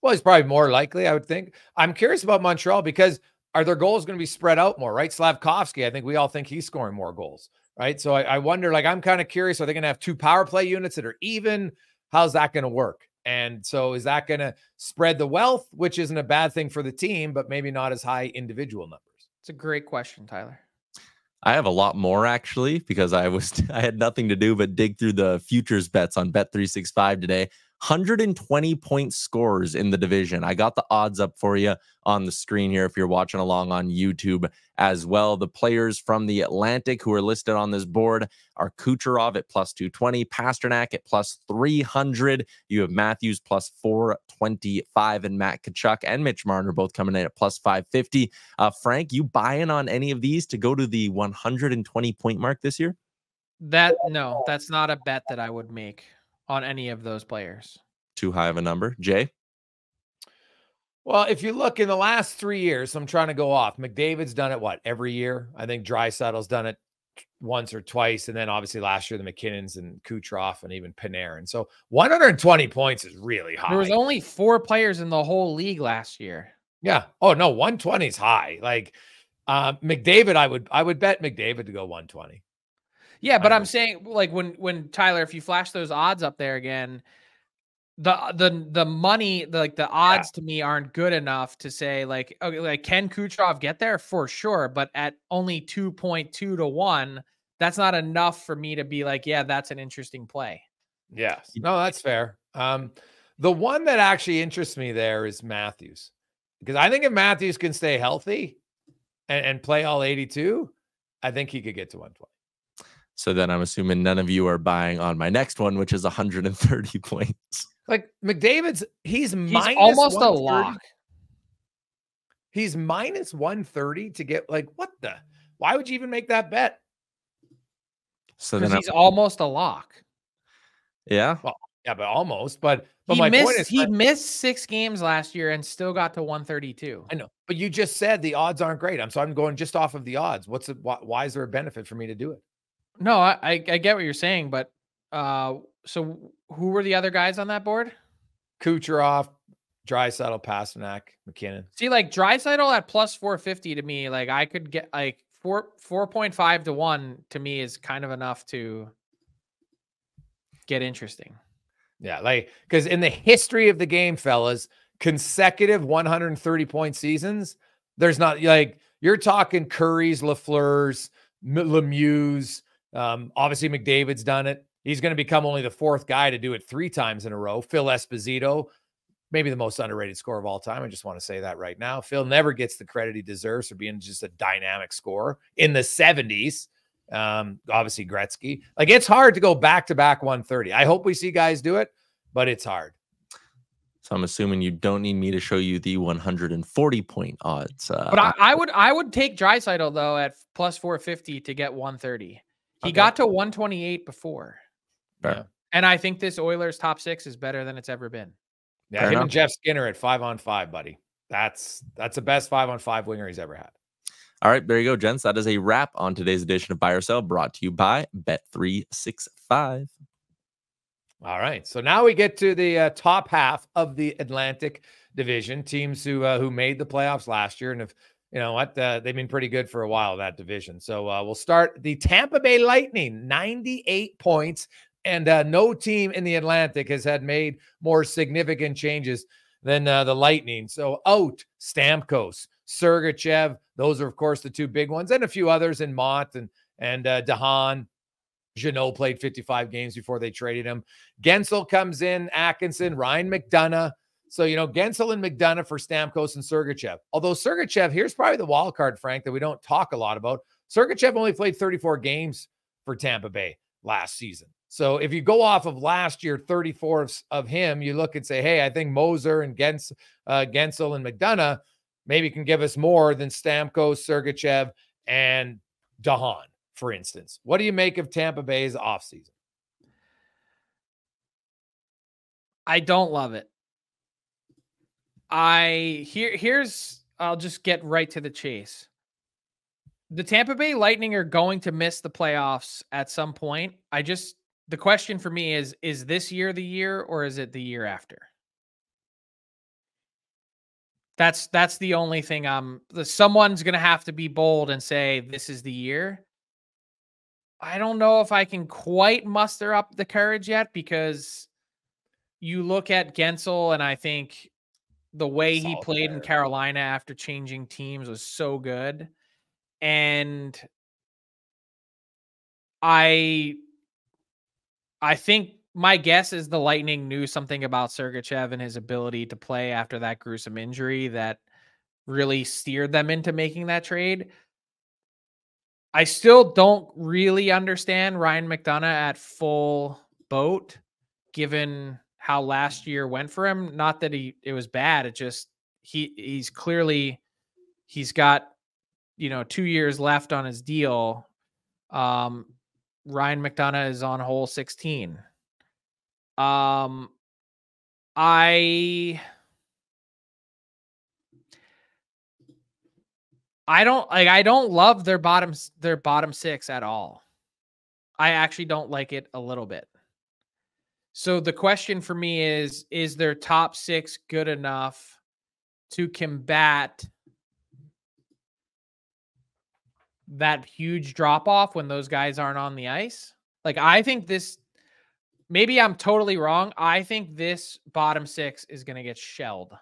Well, he's probably more likely, I would think. I'm curious about Montreal because are their goals going to be spread out more, right? Slavkovsky, I think we all think he's scoring more goals, right? So I wonder, like, I'm kind of curious, are they going to have 2 power play units that are even? How's that going to work? And so is that going to spread the wealth, which isn't a bad thing for the team, but maybe not as high individual numbers? It's a great question, Tyler. I have a lot more actually, because I had nothing to do but dig through the futures bets on Bet365 today. 120 point scorers in the division. I got the odds up for you on the screen here if you're watching along on YouTube as well. The players from the Atlantic who are listed on this board are Kucherov at plus 220, Pasternak at plus 300. You have Matthews plus 425, and Matt Tkachuk and Mitch Marner both coming in at plus 550. Frank, you buying on any of these to go to the 120 point mark this year? No, that's not a bet that I would make on any of those players. Too high of a number. Jay? Well, if you look in the last 3 years, I'm trying to go off. McDavid's done it, every year? I think Draisaitl's done it once or twice. And then obviously last year, the McKinnons and Kucherov and even Panarin. So 120 points is really high. There was only 4 players in the whole league last year. Yeah. Oh, no, 120 is high. Like McDavid, I would bet McDavid to go 120. Yeah, but I'm saying, like, when Tyler, if you flash those odds up there again, the money, like the odds to me aren't good enough to say, like, okay, like, can Kucherov get there? For sure, but at only 2.2 to 1, that's not enough for me to be like, yeah, that's an interesting play. Yes. No, that's fair. The one that actually interests me there is Matthews, because I think if Matthews can stay healthy and play all 82, I think he could get to 120. So then I'm assuming none of you are buying on my next one, which is 130 points. Like McDavid's, he's almost a lock. He's minus 130 to get, like, why would you even make that bet? So then he's almost a lock. Yeah. Well, yeah, but almost. But my point is, he missed 6 games last year and still got to 132. I know, but you just said the odds aren't great. I'm going just off of the odds. Why is there a benefit for me to do it? No, I get what you're saying, but so who were the other guys on that board? Kucherov, Draisaitl, Pasternak, McKinnon. See, like Draisaitl at plus 450 to me, like I could get like 4.5 to 1 to me is kind of enough to get interesting. Yeah, like, because in the history of the game, fellas, consecutive 130 point seasons, there's not, like, you're talking Curry's, Lafleur's, Lemieux's. Obviously McDavid's done it. He's going to become only the 4th guy to do it 3 times in a row. Phil Esposito, maybe the most underrated scorer of all time. I just want to say that right now. Phil never gets the credit he deserves for being just a dynamic scorer in the 70s. Obviously Gretzky. Like, it's hard to go back-to-back 130. I hope we see guys do it, but it's hard. So I'm assuming you don't need me to show you the 140 point odds. But I would take Draisaitl though at plus 450 to get 130. He got to 128 before. Yeah. And I think this Oilers top 6 is better than it's ever been. Yeah, him and Jeff Skinner at 5-on-5, buddy. That's the best 5-on-5 winger he's ever had. All right, there you go, gents. That is a wrap on today's edition of Buy or Sell, brought to you by Bet365. All right, so now we get to the top half of the Atlantic Division, teams who made the playoffs last year and have, you know what, they've been pretty good for a while, that division. So we'll start the Tampa Bay Lightning, 98 points, and no team in the Atlantic has had made more significant changes than the Lightning. So out Stamkos, Sergachev, those are of course the two big ones, and a few others in Mott and Dahan. Jeannot played 55 games before they traded him. Gensel comes in, Atkinson, Ryan McDonough. So, you know, Gensel and McDonough for Stamkos and Sergachev. Although Sergachev, here's probably the wild card, Frank, that we don't talk a lot about. Sergachev only played 34 games for Tampa Bay last season. So if you go off of last year, 34 of him, you look and say, hey, I think Moser and Gensel and McDonough maybe can give us more than Stamkos, Sergachev, and Dahan, for instance. What do you make of Tampa Bay's offseason? I don't love it. I'll just get right to the chase. The Tampa Bay Lightning are going to miss the playoffs at some point. The question for me is this year the year, or is it the year after? That's the only thing. Someone's going to have to be bold and say, this is the year. I don't know if I can quite muster up the courage yet, because you look at Gensel and I think the way he played in Carolina after changing teams was so good. And I think my guess is the Lightning knew something about Sergachev and his ability to play after that gruesome injury that really steered them into making that trade. I still don't really understand Ryan McDonough at full boat, given how last year went for him. Not that it was bad. It just, he's got, 2 years left on his deal. Ryan McDonough is on hole 16. I don't love their bottom six at all. I actually don't like it a little bit. So the question for me is their top six good enough to combat that huge drop off when those guys aren't on the ice? Like, I think maybe I'm totally wrong. I think this bottom six is going to get shelled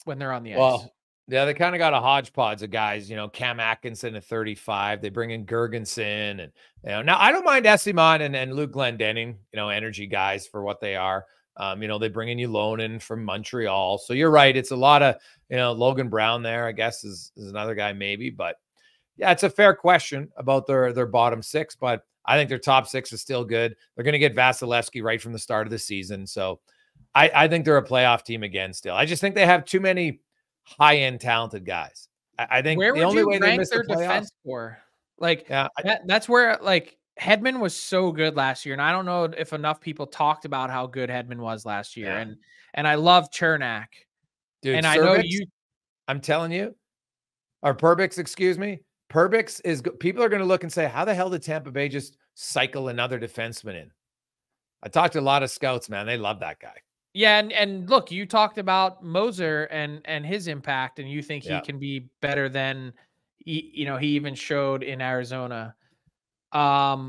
when they're on the ice. Yeah, they kind of got a hodgepodge of guys, Cam Atkinson at 35. They bring in Gergensen. And, now I don't mind Essimon and Luke Glendening, energy guys for what they are. They bring in Ylonen from Montreal. So you're right. It's a lot of, Logan Brown there, I guess, is another guy maybe. But yeah, it's a fair question about their bottom six. But I think their top six is still good. They're going to get Vasilevsky right from the start of the season. So I think they're a playoff team again still. I just think they have too many high-end talented guys. I think the only way they miss the playoffs, defense for, that's where Hedman was so good last year, and I don't know if enough people talked about how good Hedman was last year. Yeah. And I love Chernak, dude. And Servix, I know I'm telling you, or Perbix, excuse me. Perbix is. People are going to look and say, "How the hell did Tampa Bay just cycle another defenseman in?" I talked to a lot of scouts, man. They love that guy. Yeah, and look, you talked about Moser and his impact, and you think he can be better than he even showed in Arizona. I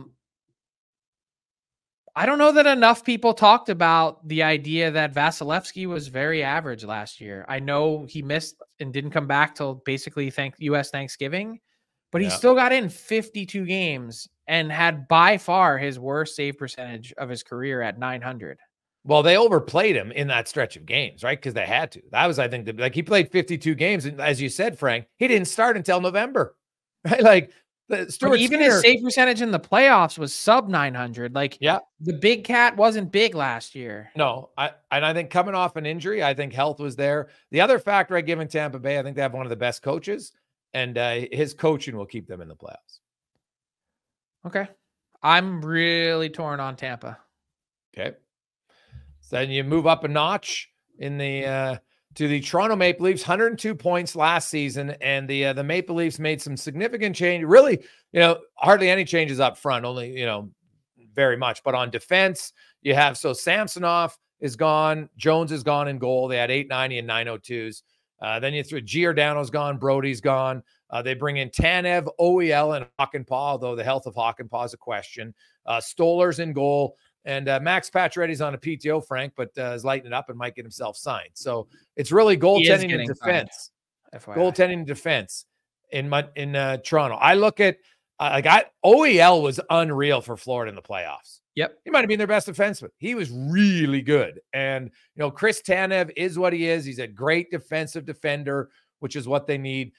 don't know that enough people talked about the idea that Vasilevsky was very average last year. I know he missed and didn't come back till basically U.S. Thanksgiving, but he still got in 52 games and had by far his worst save percentage of his career at .900. Well, they overplayed him in that stretch of games, right? Because they had to. That was, I think, he played 52 games, and as you said, Frank, he didn't start until November, right? Like, even his save percentage in the playoffs was sub 900. The big cat wasn't big last year. No, I think coming off an injury, I think health was there. The other factor I give in Tampa Bay, I think they have one of the best coaches, and his coaching will keep them in the playoffs. Okay, I'm really torn on Tampa. Okay. So then you move up a notch in the to the Toronto Maple Leafs, 102 points last season, and the Maple Leafs made some significant change. Really, hardly any changes up front, only very much. But on defense, you have Samsonov is gone, Jones is gone in goal. They had 890 and 902s. Then you threw Giordano's gone, Brody's gone. They bring in Tanev, OEL, and Hakanpää, although the health of Hakanpää is a question. Stoller's in goal. And Max Pacioretty's on a PTO, Frank, but is lighting it up and might get himself signed. So it's really goaltending and defense. Goaltending and defense in Toronto. I look at OEL was unreal for Florida in the playoffs. Yep. He might have been their best defenseman. He was really good. And, Chris Tanev is what he is. He's a great defensive defender, which is what they need.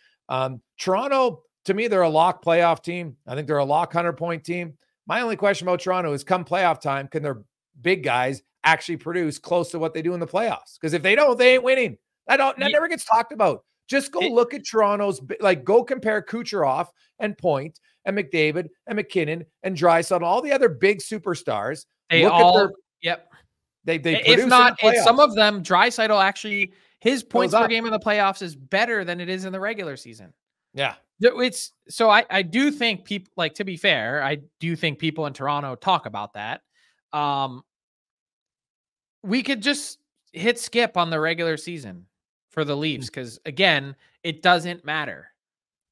Toronto, to me, they're a lock playoff team. I think they're a lock 100-point team. My only question about Toronto is come playoff time, can their big guys actually produce close to what they do in the playoffs? Because if they don't, they ain't winning. That never gets talked about. Just go look at Toronto's, go compare Kucherov and Point and McDavid and McKinnon and Draisaitl, all the other big superstars. They if not, it's some of them, Draisaitl actually, his points per game in the playoffs is better than it is in the regular season. Yeah. I do think people, to be fair, I do think people in Toronto talk about that. We could just hit skip on the regular season for the Leafs because, again, it doesn't matter.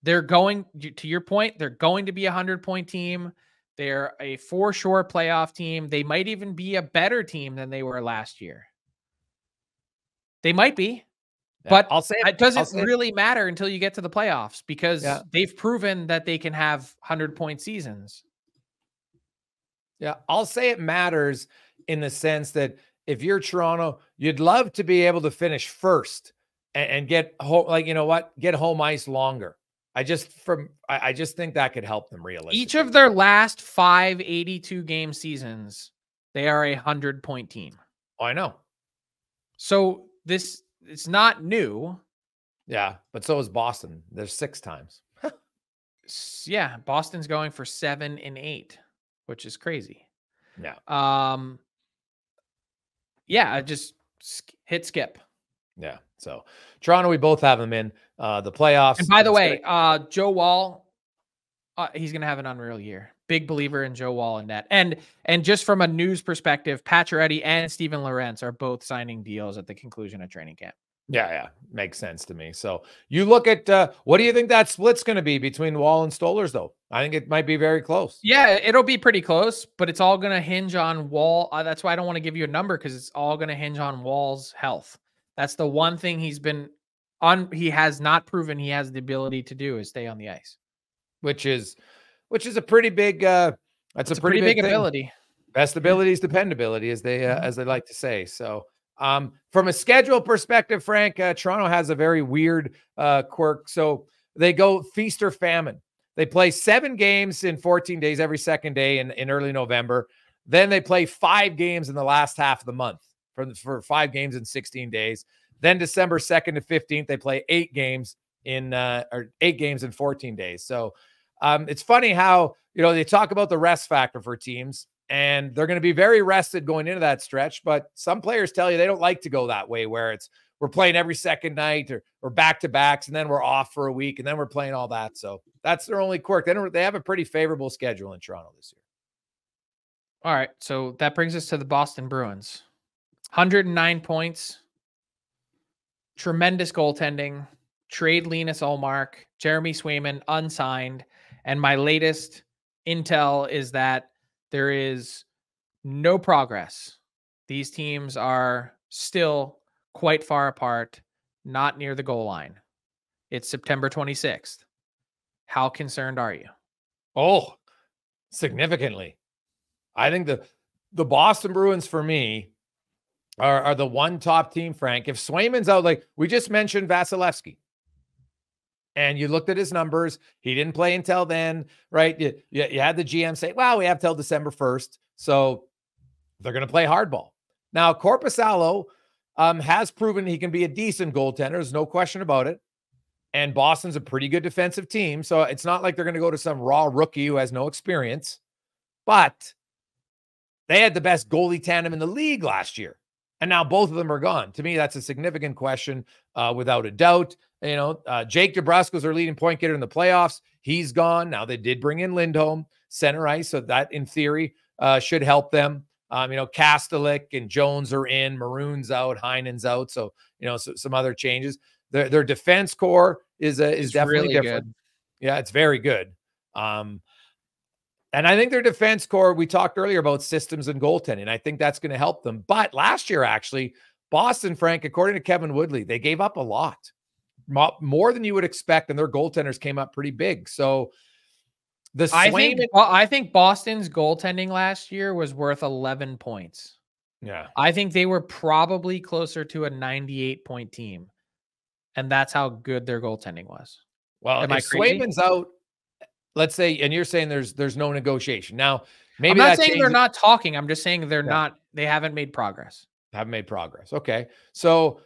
They're going, to your point, they're going to be a 100-point team. They're a for sure playoff team. They might even be a better team than they were last year. They might be. But it doesn't really matter until you get to the playoffs because they've proven that they can have 100-point seasons. Yeah, I'll say it matters in the sense that if you're Toronto, you'd love to be able to finish first and get home, get home ice longer. I just think that could help them realistically. Each of their last 5 82-game seasons, they are a 100-point team. Oh, I know. So it's not new. Yeah, but so is Boston. There's 6 times. Yeah, Boston's going for 7 and 8, which is crazy. Yeah. Yeah, just hit skip. Yeah. So Toronto, we both have them in the playoffs. And by the way, Joe Woll, he's going to have an unreal year. Big believer in Joe Woll and net. And just from a news perspective, Pacioretty and Steven Lorentz are both signing deals at the conclusion of training camp. Yeah. Makes sense to me. So you look at what do you think that split's going to be between Woll and Stolarz, though? I think it might be very close. Yeah, it'll be pretty close, but it's all going to hinge on Woll. That's why I don't want to give you a number because it's all going to hinge on Woll's health. That's the one thing he has not proven he has the ability to do is stay on the ice. Which is a pretty big that's a pretty big ability. Best ability is dependability, as they like to say. So from a schedule perspective, Frank, Toronto has a very weird quirk. So they go feast or famine. They play 7 games in 14 days every second day in early November. Then they play 5 games in the last half of the month for 5 games in 16 days. Then December 2nd to 15th, they play 8 games in 14 days. So it's funny how, they talk about the rest factor for teams and they're going to be very rested going into that stretch. But some players tell you they don't like to go that way where we're playing every second night or back-to-backs and then we're off for a week and then we're playing all that. So that's their only quirk. They have a pretty favorable schedule in Toronto this year. All right. So that brings us to the Boston Bruins. 109 points. Tremendous goaltending. Trade Linus Ullmark. Jeremy Swayman unsigned. And my latest intel is that there is no progress. These teams are still quite far apart, not near the goal line. It's September 26th. How concerned are you? Oh, significantly. I think the Boston Bruins, for me, are the one top team, Frank. If Swayman's out, like we just mentioned Vasilevsky, and you looked at his numbers, he didn't play until then, right? You had the GM say, well, we have till December 1st. So they're going to play hardball. Now, Korpisalo has proven he can be a decent goaltender. There's no question about it. And Boston's a pretty good defensive team. So it's not like they're going to go to some raw rookie who has no experience. But they had the best goalie tandem in the league last year. And now both of them are gone. To me, that's a significant question, without a doubt. You know, Jake DeBrusco's their leading point getter in the playoffs. He's gone. Now they did bring in Lindholm, center ice, so that in theory should help them. You know, Kastelik and Jones are in, Maroon's out, Heinen's out. So, you know, some other changes. Their defense core is definitely really different. good. Yeah, it's very good. And I think their defense core, we talked earlier about systems and goaltending. I think that's going to help them. But last year, actually, Boston, Frank, according to Kevin Woodley, they gave up a lot, more than you would expect, and their goaltenders came up pretty big. So I think Boston's goaltending last year was worth 11 points. Yeah. I think they were probably closer to a 98-point team, and that's how good their goaltending was. Well, Am if I crazy? Swayman's out, let's say, and you're saying there's no negotiation. Now, maybe I'm not that saying changes. they're not talking. I'm just saying they haven't made progress. Haven't made progress. Okay. So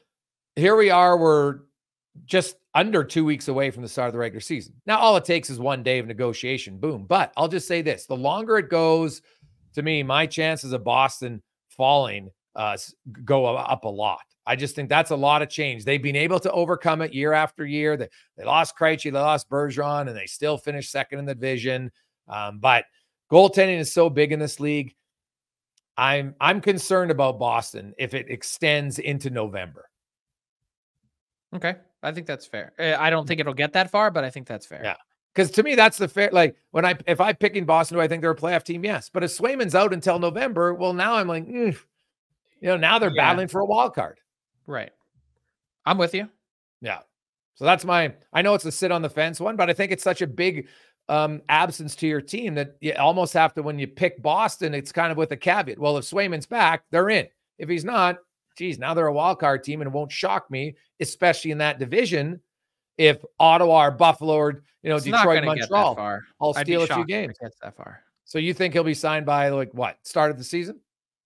here we are. We're just under 2 weeks away from the start of the regular season. Now, all it takes is one day of negotiation. Boom. But I'll just say this. The longer it goes, to me, my chances of Boston falling go up a lot. I just think that's a lot of change. They've been able to overcome it year after year. They lost Krejci, they lost Bergeron, and they still finished second in the division. But goaltending is so big in this league. I'm concerned about Boston if it extends into November. Okay. I think that's fair. I don't think it'll get that far, but I think that's fair. Yeah. Because to me, that's the fair, like if I'm picking Boston, do I think they're a playoff team? Yes. But if Swayman's out until November, well, now I'm like, you know, now they're battling for a wild card. Right. I'm with you. Yeah. So that's I know it's a sit on the fence one, but I think it's such a big absence to your team that you almost have to, when you pick Boston, it's kind of with a caveat. Well, if Swayman's back, they're in. If he's not, geez, now they're a wild card team, and it won't shock me, especially in that division, if Ottawa or Buffalo or, you know, Detroit, Montreal, I'll steal a few games. Gets that far. So you think he'll be signed by like what, start of the season?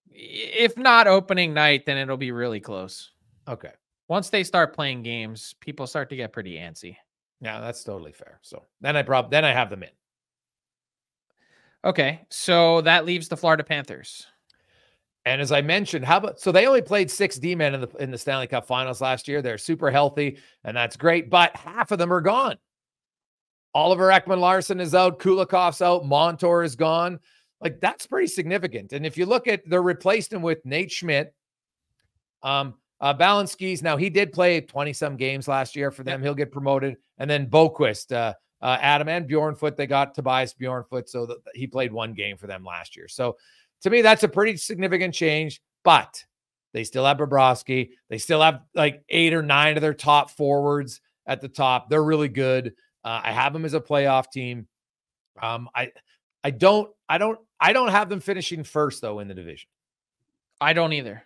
If not opening night, then it'll be really close. Okay. Once they start playing games, people start to get pretty antsy. Yeah, that's totally fair. So then I have them in. Okay, so that leaves the Florida Panthers. And as I mentioned, so they only played 6 D-men in the Stanley Cup Finals last year. They're super healthy, and that's great. But half of them are gone. Oliver Ekman-Larsson is out. Kulikov's out. Montour is gone. Like, that's pretty significant. And if you look at, they're replaced him with Nate Schmidt. Balinski's, now he did play 20-some games last year for them. He'll get promoted. And then Boquist, Adam and Bjornfoot, they got Tobias Bjornfoot. So he played 1 game for them last year. So to me, that's a pretty significant change. But they still have Bobrovsky. They still have like 8 or 9 of their top forwards at the top. They're really good. I have them as a playoff team. I don't have them finishing first, though, in the division. I don't either.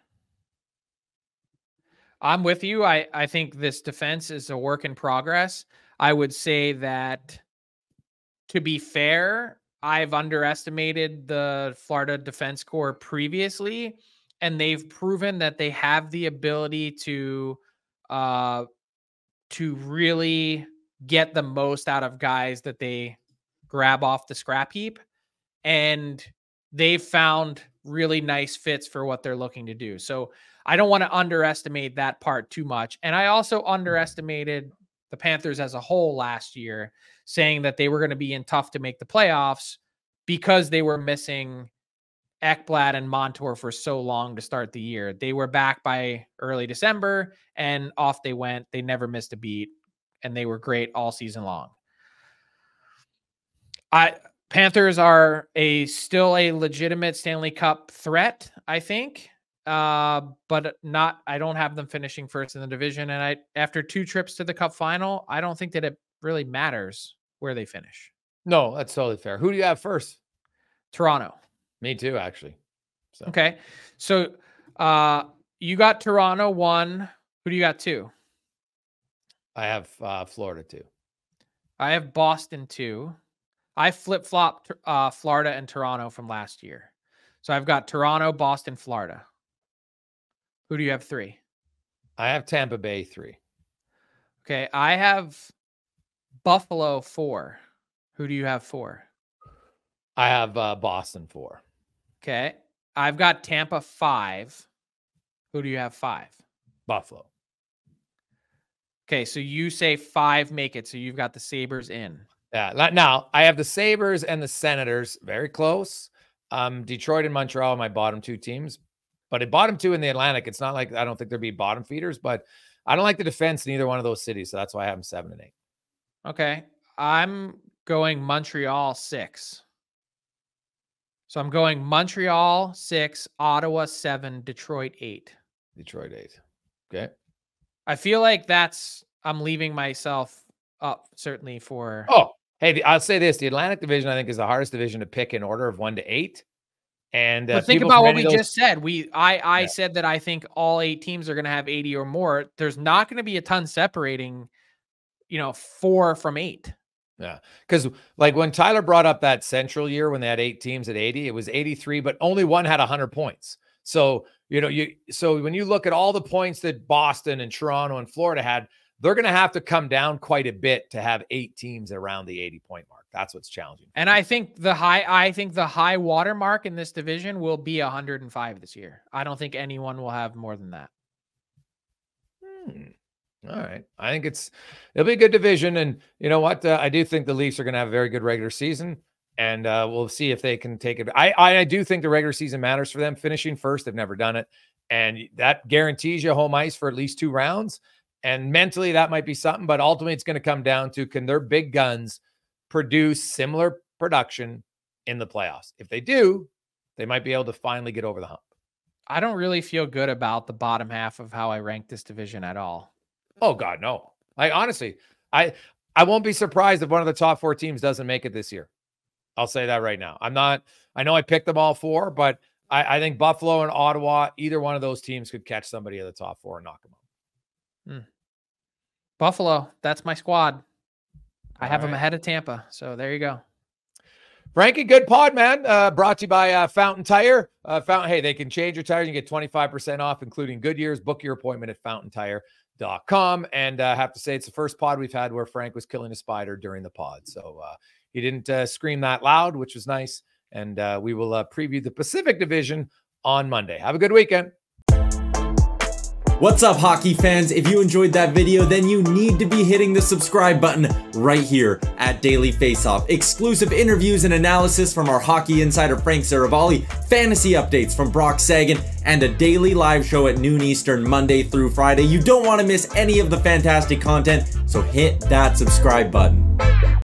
I'm with you. I think this defense is a work in progress. I would say that, to be fair, I've underestimated the Florida defense core previously, and they've proven that they have the ability to really get the most out of guys that they grab off the scrap heap. And they've found really nice fits for what they're looking to do. So I don't want to underestimate that part too much. And I also underestimated the Panthers as a whole last year, saying that they were going to be in tough to make the playoffs because they were missing Ekblad and Montour for so long to start the year. They were back by early December and off they went. They never missed a beat, and they were great all season long. Panthers are still a legitimate Stanley Cup threat, I think. But I don't have them finishing first in the division. And after 2 trips to the Cup final, I don't think that it really matters where they finish. No, that's totally fair. Who do you have first? Toronto. Me too, actually. So. Okay. So you got Toronto 1. Who do you got 2? I have Florida 2. I have Boston 2. I flip-flopped Florida and Toronto from last year. So I've got Toronto, Boston, Florida. Who do you have 3? I have Tampa Bay 3. Okay, I have Buffalo 4. Who do you have 4? I have Boston 4. Okay, I've got Tampa 5. Who do you have 5? Buffalo. Okay, so you say 5 make it. So you've got the Sabres in. Yeah. Now I have the Sabres and the Senators very close. Detroit and Montreal are my bottom 2 teams, but at bottom 2 in the Atlantic, it's not like I don't think there'd be bottom feeders, but I don't like the defense in either one of those cities. So that's why I have them 7 and 8. Okay. I'm going Montreal 6. So I'm going Montreal 6, Ottawa 7, Detroit 8. Detroit 8. Okay. I feel like I'm leaving myself up certainly for. Oh, hey, I'll say this. The Atlantic division, I think, is the hardest division to pick in order of 1 to 8. And but think about what we just said. I said that I think all 8 teams are going to have 80 or more. There's not going to be a ton separating, 4 from 8. Yeah. Because like when Tyler brought up that Central year when they had 8 teams at 80, it was 83, but only one had 100 points. So, so when you look at all the points that Boston and Toronto and Florida had, they're going to have to come down quite a bit to have 8 teams around the 80-point mark. That's what's challenging. And I think the high water mark in this division will be 105 this year. I don't think anyone will have more than that. All right. I think it'll be a good division. And you know what? I do think the Leafs are going to have a very good regular season, and we'll see if they can take it. I do think the regular season matters for them. Finishing first, they've never done it. And that guarantees you home ice for at least 2 rounds. And mentally, that might be something, but ultimately it's going to come down to, can their big guns produce similar production in the playoffs? If they do, they might be able to finally get over the hump. I don't really feel good about the bottom half of how I rank this division at all. Oh God, no. Honestly, I won't be surprised if one of the top 4 teams doesn't make it this year. I'll say that right now. I know I picked them all 4, but I think Buffalo and Ottawa, either one of those teams could catch somebody in the top 4 and knock them out. Buffalo, that's my squad. I have them ahead of Tampa. So there you go. Frankie, good pod, man. Brought to you by Fountain Tire. Hey, they can change your tires. You get 25% off, including Goodyear's. Book your appointment at fountaintire.com. And I have to say, it's the first pod we've had where Frank was killing a spider during the pod. So he didn't scream that loud, which was nice. And we will preview the Pacific Division on Monday. Have a good weekend. What's up, hockey fans? If you enjoyed that video, then you need to be hitting the subscribe button right here at Daily Faceoff. Exclusive interviews and analysis from our hockey insider Frank Saravalli, fantasy updates from Brock Sagan, and a daily live show at noon Eastern, Monday through Friday. You don't want to miss any of the fantastic content, so hit that subscribe button.